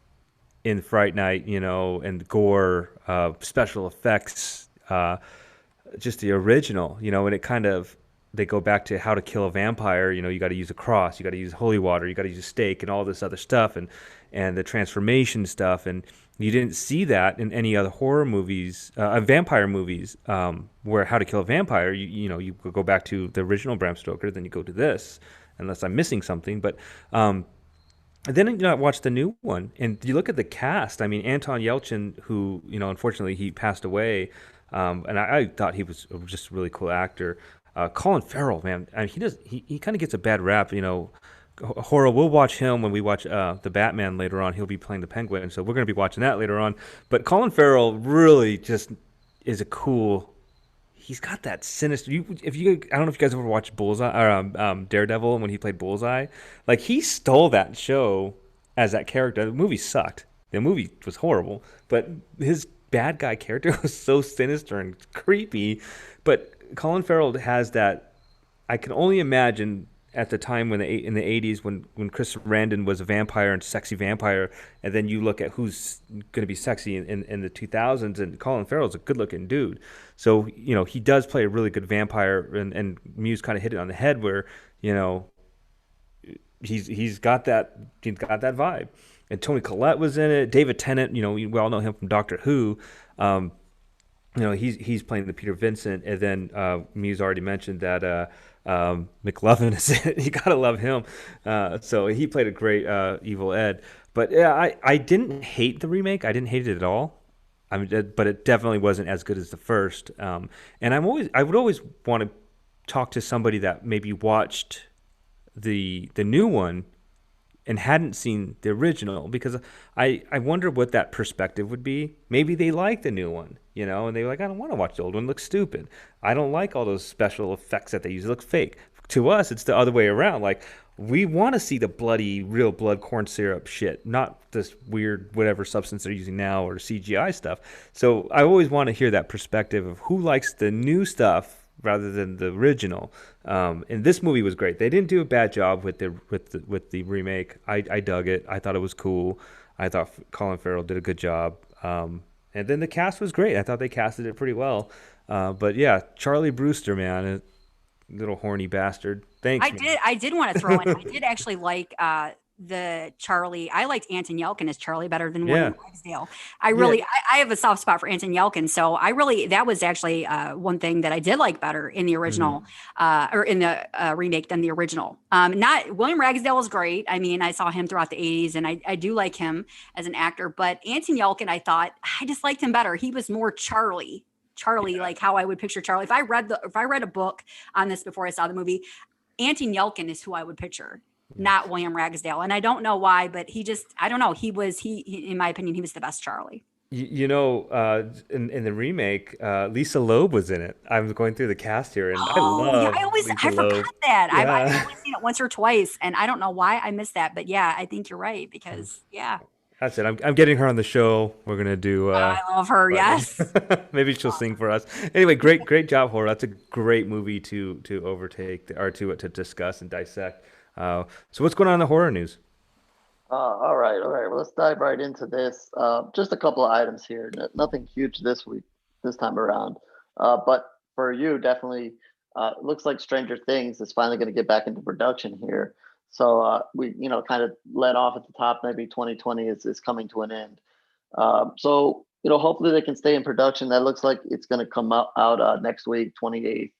in Fright Night, and gore, special effects, just the original, and it kind of, they go back to How to Kill a Vampire. You got to use a cross, you got to use holy water, you got to use a stake, and all this other stuff, and the transformation stuff, and you didn't see that in any other horror movies, vampire movies, where How to Kill a Vampire, you go back to the original Bram Stoker, then you go to this, unless I'm missing something, but. And then I watched the new one, and you look at the cast. I mean, Anton Yelchin, who unfortunately he passed away, and I thought he was just a really cool actor. Colin Farrell, man, I mean, he kind of gets a bad rap. Horror. We'll watch him when we watch the Batman later on. He'll be playing the Penguin, so we're going to be watching that later on. But Colin Farrell really just is a cool. He's got that sinister. I don't know if you guys ever watched Bullseye or Daredevil when he played Bullseye. Like, he stole that show as that character. The movie sucked. The movie was horrible, but his bad guy character was so sinister and creepy. But Colin Farrell has that. I can only imagine at the time in the 80s when Chris Sarandon was a vampire and sexy vampire, and then you look at who's going to be sexy in the 2000s, and Colin Farrell's a good-looking dude. So, he does play a really good vampire, and Muse kind of hit it on the head where, he's got that vibe. And Toni Collette was in it. David Tennant, we all know him from Doctor Who. He's playing the Peter Vincent, and then Muse already mentioned that McLovin is in it. You gotta love him. So he played a great Evil Ed. But yeah, I didn't hate the remake. I didn't hate it at all. I mean, but it definitely wasn't as good as the first. And I would always want to talk to somebody that maybe watched the new one and hadn't seen the original, because I wonder what that perspective would be. Maybe they like the new one, and they're like, I don't want to watch the old one. It looks stupid. I don't like all those special effects that they use. It looks fake. To us, it's the other way around. Like, we want to see the bloody, real blood corn syrup shit, not this weird whatever substance they're using now or CGI stuff. So I always want to hear that perspective of who likes the new stuff rather than the original. And this movie was great. They didn't do a bad job with the remake. I dug it. I thought it was cool. I thought Colin Farrell did a good job. And then the cast was great. I thought they casted it pretty well. But yeah, Charlie Brewster, man, little horny bastard. Thanks. I did want to throw in. I did actually like the Charlie. I liked Anton Yelchin as Charlie better than William Ragsdale. I have a soft spot for Anton Yelchin, so that was actually one thing that I did like better in the original or in the remake than the original. Not William Ragsdale was great. I mean, I saw him throughout the 80s, and I do like him as an actor. But Anton Yelchin, I thought I just liked him better. He was more Charlie, like how I would picture Charlie. If I read a book on this before I saw the movie, Anton Yelchin is who I would picture, not William Ragsdale. And I don't know why, but I don't know. He in my opinion, he was the best Charlie. In the remake, Lisa Loeb was in it. I was going through the cast here, and I forgot that. Yeah. I've only seen it once or twice, and I don't know why I missed that. But yeah, I think you're right, because that's it. I'm getting her on the show. We're gonna do. I love her. Yes. Maybe she'll sing for us. Anyway, great job, Horror. That's a great movie to overtake or to discuss and dissect. So what's going on in the horror news? All right. Well, let's dive right into this. Just a couple of items here. Nothing huge this time around. But for you, definitely, it looks like Stranger Things is finally going to get back into production here. So we, kind of let off at the top. Maybe 2020 is coming to an end. So hopefully they can stay in production. That looks like it's going to come out next week, 28th.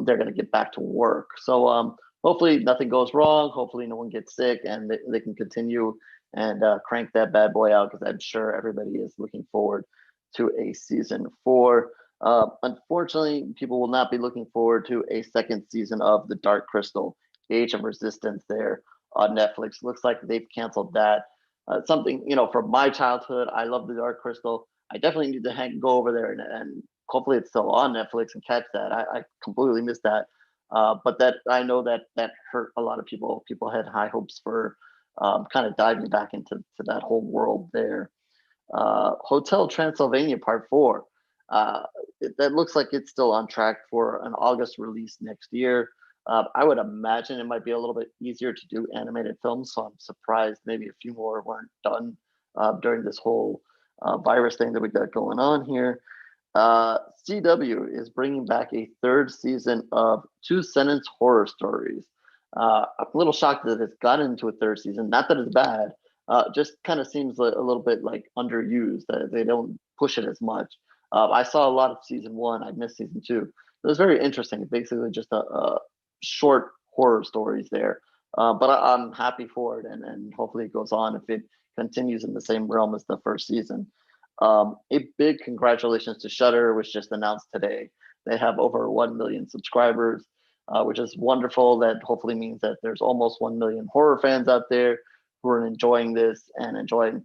They're going to get back to work. So hopefully nothing goes wrong. Hopefully no one gets sick, and they can continue and crank that bad boy out, because I'm sure everybody is looking forward to a season 4. Unfortunately, people will not be looking forward to a second season of The Dark Crystal, Age of Resistance there on Netflix. Looks like they've canceled that. Something, from my childhood, I love The Dark Crystal. I definitely need to go over there and hopefully it's still on Netflix and catch that. I completely missed that. But that I know that hurt a lot of people. People had high hopes for kind of diving back into that whole world there. Hotel Transylvania Part 4. That looks like it's still on track for an August release next year. I would imagine it might be a little bit easier to do animated films, so I'm surprised maybe a few more weren't done during this whole virus thing that we got going on here. CW is bringing back a 3rd season of Two Sentence Horror Stories. I'm a little shocked that it's gotten into a 3rd season. Not that it's bad, just kind of seems a little bit like underused. They don't push it as much. I saw a lot of season 1. I missed season 2. It was very interesting. Basically, just a short horror stories there. But I'm happy for it, and hopefully it goes on if it continues in the same realm as the 1st season. A big congratulations to Shudder, which just announced today. They have over 1 million subscribers, which is wonderful. That hopefully means that there's almost 1 million horror fans out there who are enjoying this and enjoying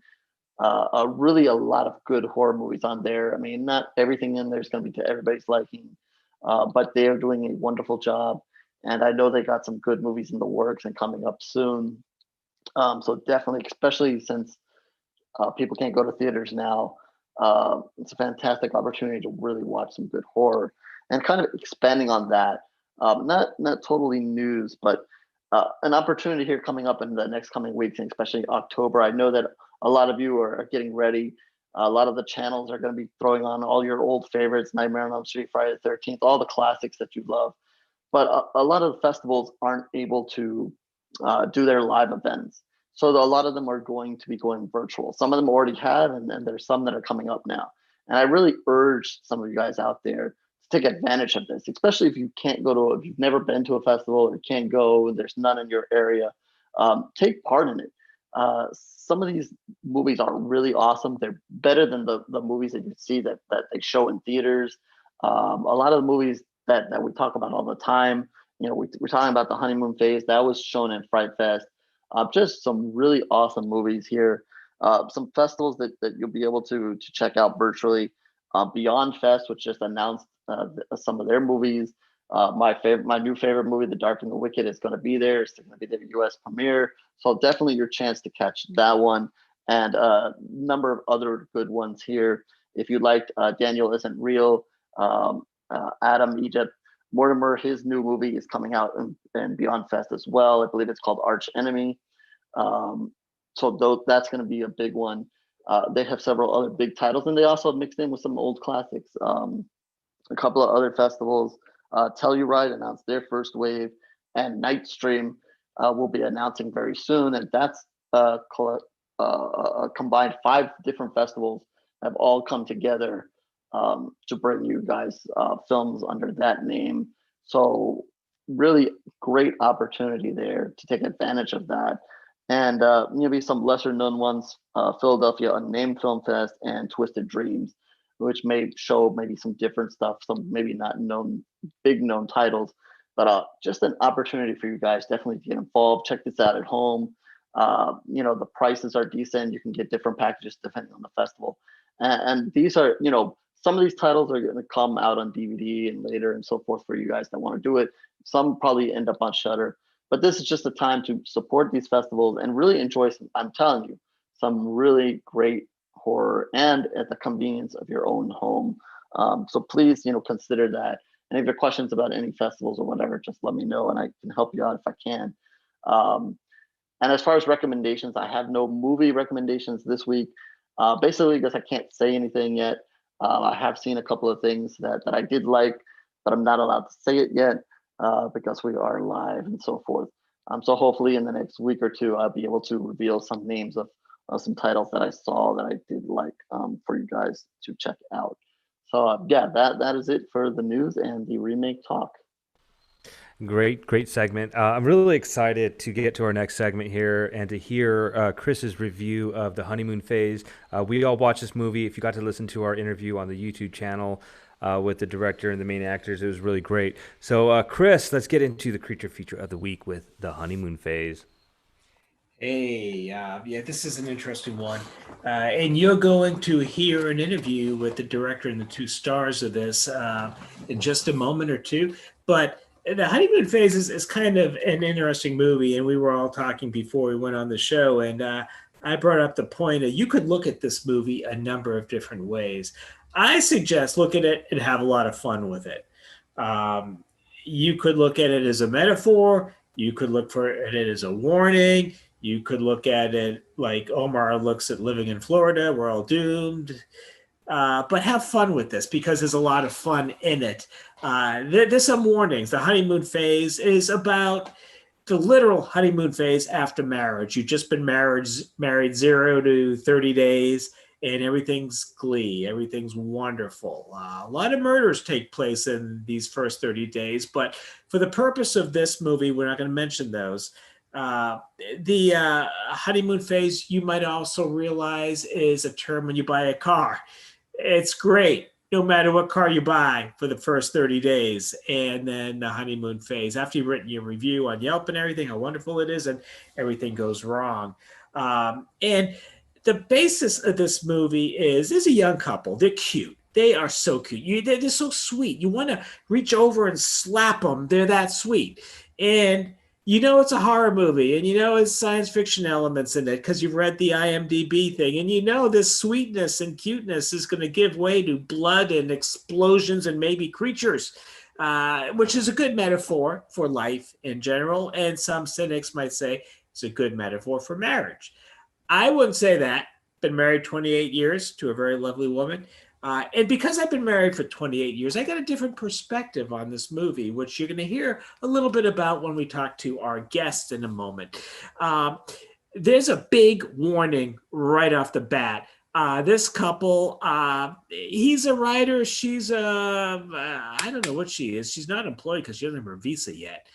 really a lot of good horror movies on there. I mean, not everything in there is going to be to everybody's liking, but they are doing a wonderful job. And I know they got some good movies in the works and coming up soon. So definitely, especially since people can't go to theaters now, it's a fantastic opportunity to really watch some good horror. And kind of expanding on that, not totally news, but an opportunity here coming up in the next coming weeks, and especially October. I know that a lot of you are getting ready. A lot of the channels are going to be throwing on all your old favorites, Nightmare on Elm Street, Friday the 13th, all the classics that you love. But a lot of the festivals aren't able to do their live events. So a lot of them are going to be going virtual. Some of them already have, and then there's some that are coming up now. And I really urge some of you guys out there to take advantage of this, especially if you can't go to, if you've never been to a festival or can't go, and there's none in your area, take part in it. Some of these movies are really awesome. They're better than the movies that you see that they show in theaters. A lot of the movies that we talk about all the time. You know, we're talking about the honeymoon phase that was shown in Fright Fest. Just some really awesome movies here. Some festivals that you'll be able to check out virtually. Beyond Fest, which just announced some of their movies. My new favorite movie, The Dark and the Wicked, is going to be there. It's going to be their U.S. premiere, so definitely your chance to catch that one, and a number of other good ones here. If you liked Daniel Isn't Real, Adam Egypt Mortimer, his new movie is coming out in Beyond Fest as well. I believe it's called Arch Enemy. So that's going to be a big one. They have several other big titles, and they also mixed in with some old classics. A couple of other festivals. Telluride announced their first wave, and Nightstream will be announcing very soon, and that's a combined 5 different festivals have all come together to bring you guys films under that name. So really great opportunity there to take advantage of that. And maybe some lesser known ones, Philadelphia Unnamed Film Fest and Twisted Dreams, which may show maybe some different stuff, some maybe not big known titles, but just an opportunity for you guys definitely to get involved. Check this out at home. The prices are decent. You can get different packages depending on the festival. And these are, some of these titles are going to come out on DVD and later and so forth for you guys that want to do it. Some probably end up on Shudder. But this is just a time to support these festivals and really enjoy some, I'm telling you, some really great horror and at the convenience of your own home. So please, consider that. And if you have questions about any festivals or whatever, just let me know and I can help you out if I can. And as far as recommendations, I have no movie recommendations this week, basically because I can't say anything yet. I have seen a couple of things that I did like, but I'm not allowed to say it yet because we are live and so forth. So hopefully in the next week or two, I'll be able to reveal some names of some titles that I saw that I did like for you guys to check out. So yeah, that is it for the news and the remake talk. Great segment. I'm really excited to get to our next segment here and to hear Chris's review of The Honeymoon Phase. We all watched this movie. If you got to listen to our interview on the YouTube channel with the director and the main actors, it was really great. So, Chris, let's get into the creature feature of the week with The Honeymoon Phase. Hey, this is an interesting one. And you're going to hear an interview with the director and the 2 stars of this in just a moment or two. But The Honeymoon Phase is kind of an interesting movie, and we were all talking before we went on the show, and I brought up the point that you could look at this movie a number of different ways. I suggest look at it and have a lot of fun with it. You could look at it as a metaphor. You could look for it as a warning. You could look at it like Omar looks at living in Florida. We're all doomed. But have fun with this because there's a lot of fun in it. There's some warnings. The honeymoon phase is about the literal honeymoon phase after marriage. You've just been married 0 to 30 days, and everything's glee. Everything's wonderful. A lot of murders take place in these first 30 days, but for the purpose of this movie, we're not going to mention those. The honeymoon phase, you might also realize, is a term when you buy a car. It's great no matter what car you buy for the first 30 days. And then the honeymoon phase, after you've written your review on Yelp and everything, how wonderful it is, and everything goes wrong. And the basis of this movie is a young couple. They're cute. They are so cute. They're so sweet. You want to reach over and slap them. They're that sweet. And it's a horror movie, and it's science fiction elements in it because you've read the IMDb thing, and this sweetness and cuteness is going to give way to blood and explosions and maybe creatures, which is a good metaphor for life in general. And some cynics might say it's a good metaphor for marriage. I wouldn't say that. Been married 28 years to a very lovely woman. And because I've been married for 28 years, I got a different perspective on this movie, which you're going to hear a little bit about when we talk to our guest in a moment. There's a big warning right off the bat. This couple, he's a writer. She's I don't know what she is. She's not employed because she doesn't have her visa yet.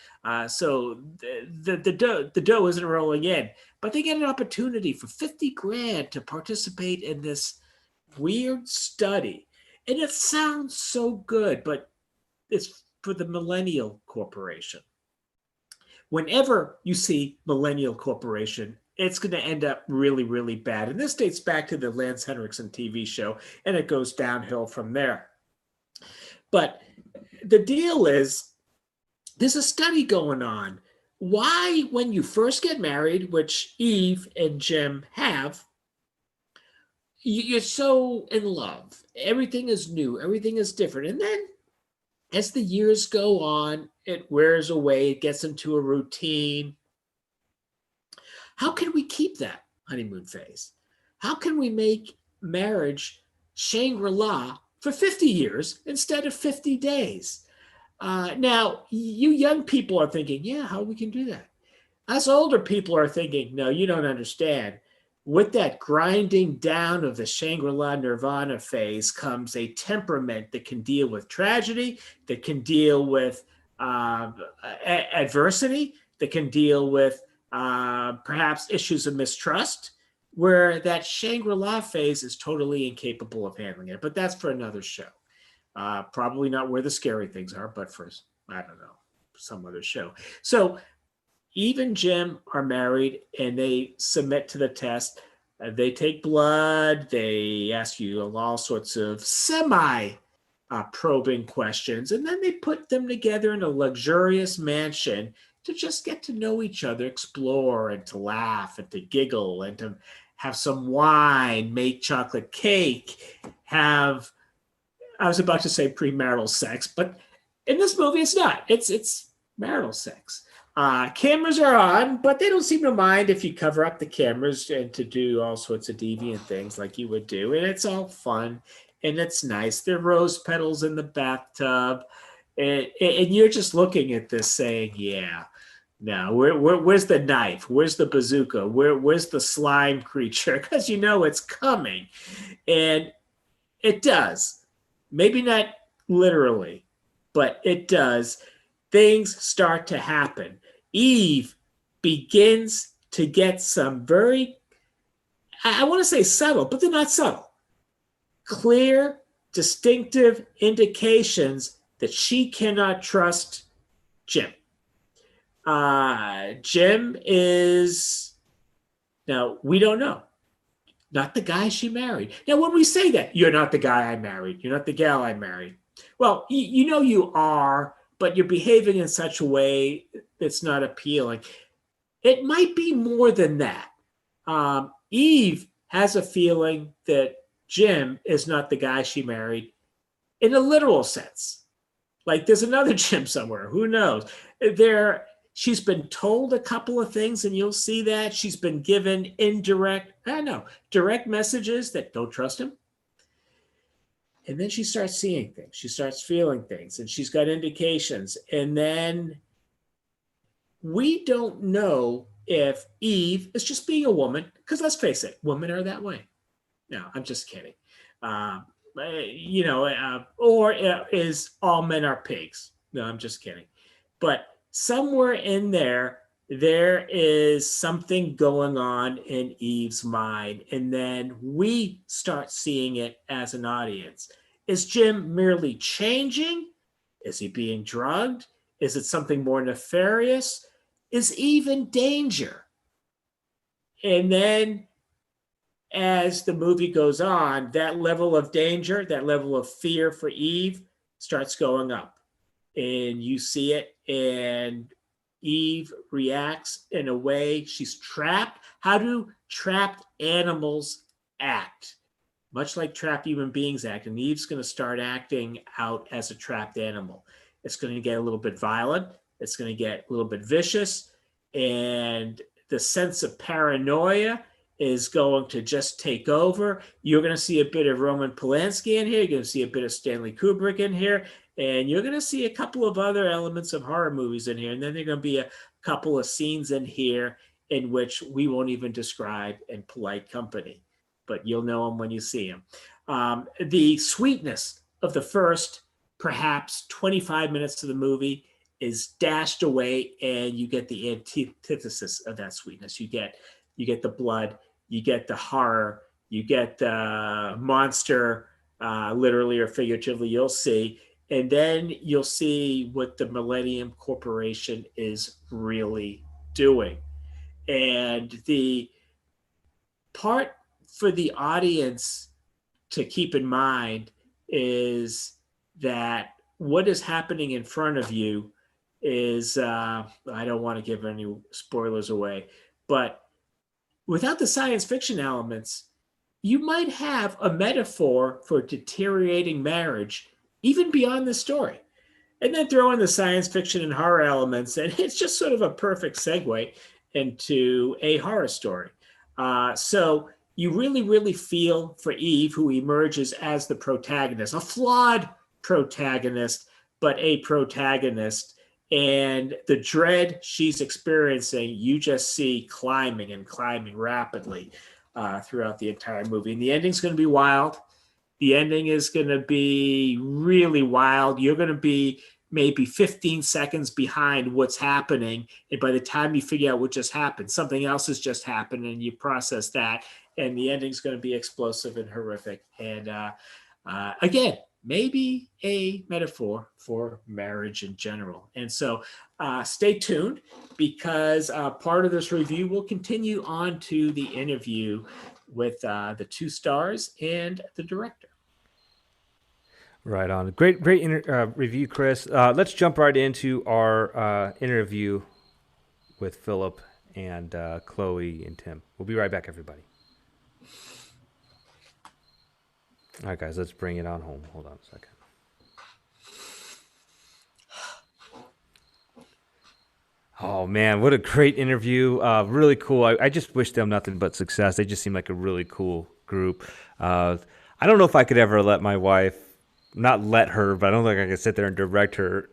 So the dough isn't rolling in. But they get an opportunity for $50,000 to participate in this weird study, and it sounds so good, but it's for the Millennial Corporation. Whenever you see Millennial Corporation, it's going to end up really, really bad. And this dates back to the Lance Henriksen TV show, and it goes downhill from there. But the deal is, there's a study going on. Why, when you first get married, which Eve and Jim have, you're so in love. Everything is new. Everything is different. And then as the years go on, it wears away. It gets into a routine. How can we keep that honeymoon phase? How can we make marriage Shangri-La for 50 years instead of 50 days? Now, you young people are thinking, yeah, how we can do that? Us older people are thinking, no, you don't understand. With that grinding down of the Shangri-La Nirvana phase comes a temperament that can deal with tragedy, that can deal with adversity, that can deal with perhaps issues of mistrust, where that Shangri-La phase is totally incapable of handling it. But that's for another show. Probably not where the scary things are, but for, I don't know, some other show. So Eve and Jim are married and they submit to the test. They take blood. They ask you all sorts of probing questions. And then they put them together in a luxurious mansion to just get to know each other, explore, and to laugh and to giggle and to have some wine, make chocolate cake, have, I was about to say premarital sex, but in this movie, it's not. It's marital sex. Cameras are on, but they don't seem to mind if you cover up the cameras and to do all sorts of deviant things like you would do. And it's all fun and it's nice. There are rose petals in the bathtub. And you're just looking at this saying, yeah, no, where's the knife? Where's the bazooka? Where's the slime creature? Because you know it's coming. And it does. Maybe not literally, but it does. Things start to happen. Eve begins to get some very, I want to say subtle, but they're not subtle, clear, distinctive indications that she cannot trust Jim. Jim is, now we don't know, not the guy she married. Now, when we say that, you're not the guy I married, you're not the gal I married. Well, you know you are, but you're behaving in such a way that's not appealing. It might be more than that. Eve has a feeling that Jim is not the guy she married in a literal sense. Like there's another Jim somewhere, who knows? She's been told a couple of things and you'll see that. She's been given direct messages that don't trust him. And then she starts seeing things. She starts feeling things and she's got indications. And then we don't know if Eve is just being a woman, because let's face it, women are that way. No, I'm just kidding. Or is all men are pigs? No, I'm just kidding. But somewhere in there is something going on in Eve's mind. And then we start seeing it as an audience. Is Jim merely changing? Is he being drugged? Is it something more nefarious? Is Eve in danger? And then as the movie goes on, that level of danger, that level of fear for Eve starts going up. And you see it, and Eve reacts in a way she's trapped. How do trapped animals act? Much like trapped human beings act. And Eve's going to start acting out as a trapped animal. It's going to get a little bit violent. It's going to get a little bit vicious. And the sense of paranoia is going to just take over. You're going to see a bit of Roman Polanski in here. You're going to see a bit of Stanley Kubrick in here. And you're going to see a couple of other elements of horror movies in here. And then there are going to be a couple of scenes in here in which we won't even describe in polite company, but you'll know them when you see them. The sweetness of the first, perhaps 25 minutes of the movie is dashed away, and you get the antithesis of that sweetness. You get the blood, you get the horror, you get the monster, literally or figuratively, you'll see. And then you'll see what the Millennium Corporation is really doing. And the part for the audience to keep in mind is that what is happening in front of you is, I don't want to give any spoilers away, but without the science fiction elements, you might have a metaphor for deteriorating marriage even beyond the story. And then throw in the science fiction and horror elements, and it's just sort of a perfect segue into a horror story. So you really, really feel for Eve, who emerges as the protagonist, a flawed protagonist, but a protagonist. And the dread she's experiencing, you just see climbing and climbing rapidly throughout the entire movie. And the ending's going to be wild. The ending is going to be really wild. You're going to be maybe 15 seconds behind what's happening. And by the time you figure out what just happened, something else has just happened and you process that. And the ending's going to be explosive and horrific. And again, maybe a metaphor for marriage in general. And so stay tuned, because part of this review will continue on to the interview with the two stars and the director. Right on. Great review, Chris. Let's jump right into our interview with Philip and Chloe and Tim. We'll be right back, everybody. All right, guys, let's bring it on home. Hold on a second. Oh, man, what a great interview. Really cool. I just wish them nothing but success. They just seem like a really cool group. I don't know if I could ever let my wife, not let her, but I don't think I could sit there and direct her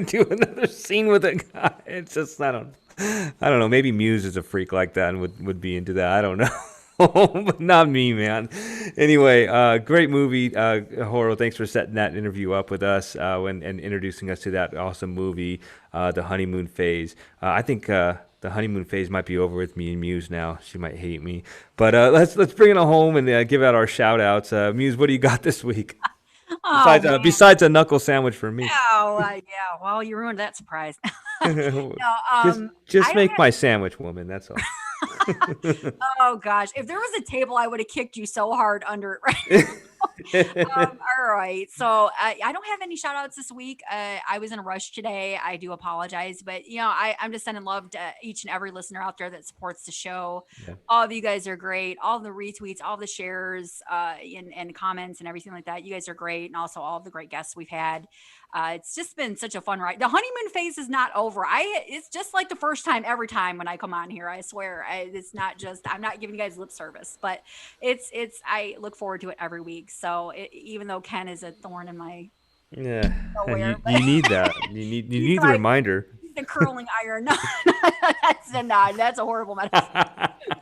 do another scene with a guy. It's just, I don't know. Maybe Muse is a freak like that and would be into that. I don't know. But not me, man. Anyway, great movie. Horo, thanks for setting that interview up with us and introducing us to that awesome movie, The Honeymoon Phase. I think the honeymoon phase might be over with me and Muse now. She might hate me. But let's bring it home and give out our shout outs. Muse, what do you got this week? Besides a knuckle sandwich for me. Oh, yeah. Well, you ruined that surprise. No, just make my sandwich, woman. That's all. Oh gosh, if there was a table, I would have kicked you so hard under it. All right, so I don't have any shout outs this week. I was in a rush today. I do apologize, but I'm just sending love to each and every listener out there that supports the show. Yeah. All of you guys are great. All the retweets, all the shares, and comments and everything like that. You guys are great, and also all of the great guests we've had. It's just been such a fun ride. The honeymoon phase is not over. It's just like the first time every time when I come on here. I swear, it's not just, I'm not giving you guys lip service, but I look forward to it every week. So even though Ken is a thorn in my nowhere, you need that. You need the reminder. The curling iron. No, that's a horrible metaphor.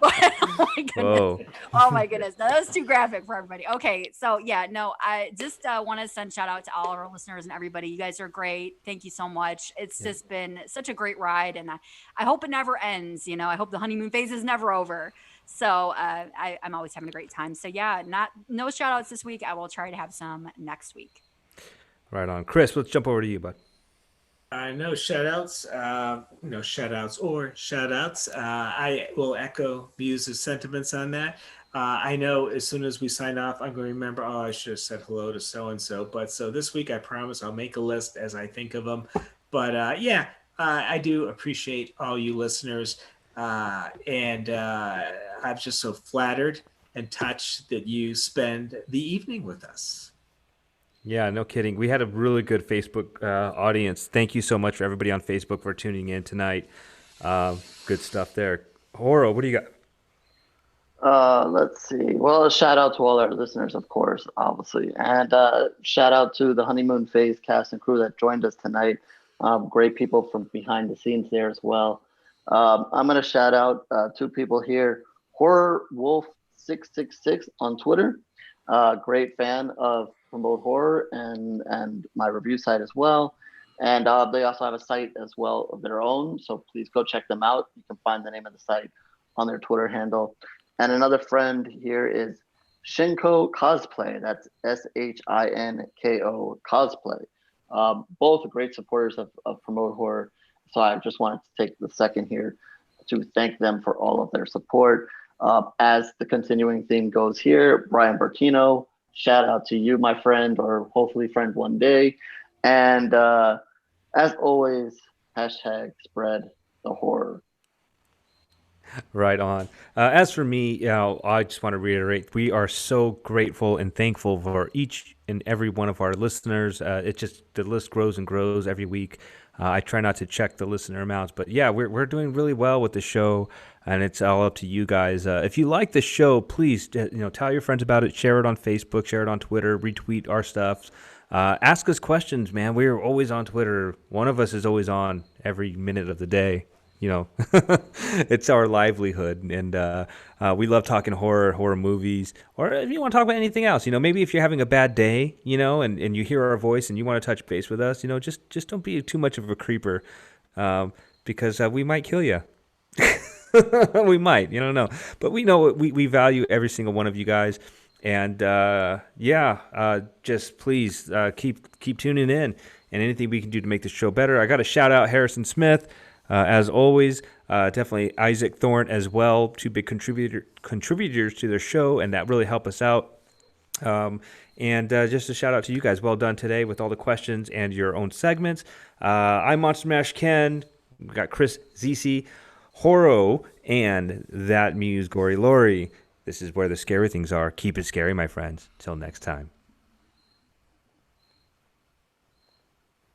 Oh my goodness. Whoa. Oh my goodness. No, that was too graphic for everybody. Okay. So I just want to send shout out to all our listeners and everybody. You guys are great. Thank you so much. It's just been such a great ride, and I hope it never ends. I hope the honeymoon phase is never over. So I'm always having a great time. So no shout outs this week. I will try to have some next week. Right on. Chris, let's jump over to you, bud. No shout outs, no shout outs or shout outs. I will echo Muse's sentiments on that. I know as soon as we sign off, I'm going to remember, I should have said hello to so-and-so. But so this week, I promise I'll make a list as I think of them. But I do appreciate all you listeners. And I'm just so flattered and touched that you spend the evening with us. Yeah, no kidding. We had a really good Facebook audience. Thank you so much for everybody on Facebook for tuning in tonight. Good stuff there. Horo, what do you got? Let's see. Well, a shout out to all our listeners, of course, obviously. And shout out to the Honeymoon Phase cast and crew that joined us tonight. Great people from behind the scenes there as well. I'm going to shout out two people here. Horror Wolf 666 on Twitter. Great fan of both horror and my review site as well. And they also have a site as well of their own. So please go check them out. You can find the name of the site on their Twitter handle. And another friend here is Shinko Cosplay. That's SHINKO Cosplay. Both great supporters of Promote Horror. So I just wanted to take the second here to thank them for all of their support. As the continuing theme goes here, Brian Bertino, shout out to you, my friend, or hopefully friend one day. And as always, hashtag spread the horror. Right on. As for me, I just want to reiterate, we are so grateful and thankful for each and every one of our listeners. It just, the list grows and grows every week. I try not to check the listener amounts, but yeah, we're doing really well with the show, and it's all up to you guys. If you like the show, please, tell your friends about it, share it on Facebook, share it on Twitter, retweet our stuff. Ask us questions, man. We're always on Twitter. One of us is always on every minute of the day. It's our livelihood, and we love talking horror movies, or if you want to talk about anything else, maybe if you're having a bad day, and you hear our voice and you want to touch base with us, just don't be too much of a creeper, because we might kill you. We might, know, but we know we value every single one of you guys, and just please keep tuning in, and anything we can do to make the show better. I got to shout out Harrison Smith. As always, definitely Isaac Thorne as well, two big contributors to their show, and that really help us out. And just a shout out to you guys. Well done today with all the questions and your own segments. I'm Monster Mash Ken. We got Chris Zisi, Horo, and that Muse Gory Lori. This is where the scary things are. Keep it scary, my friends. Till next time.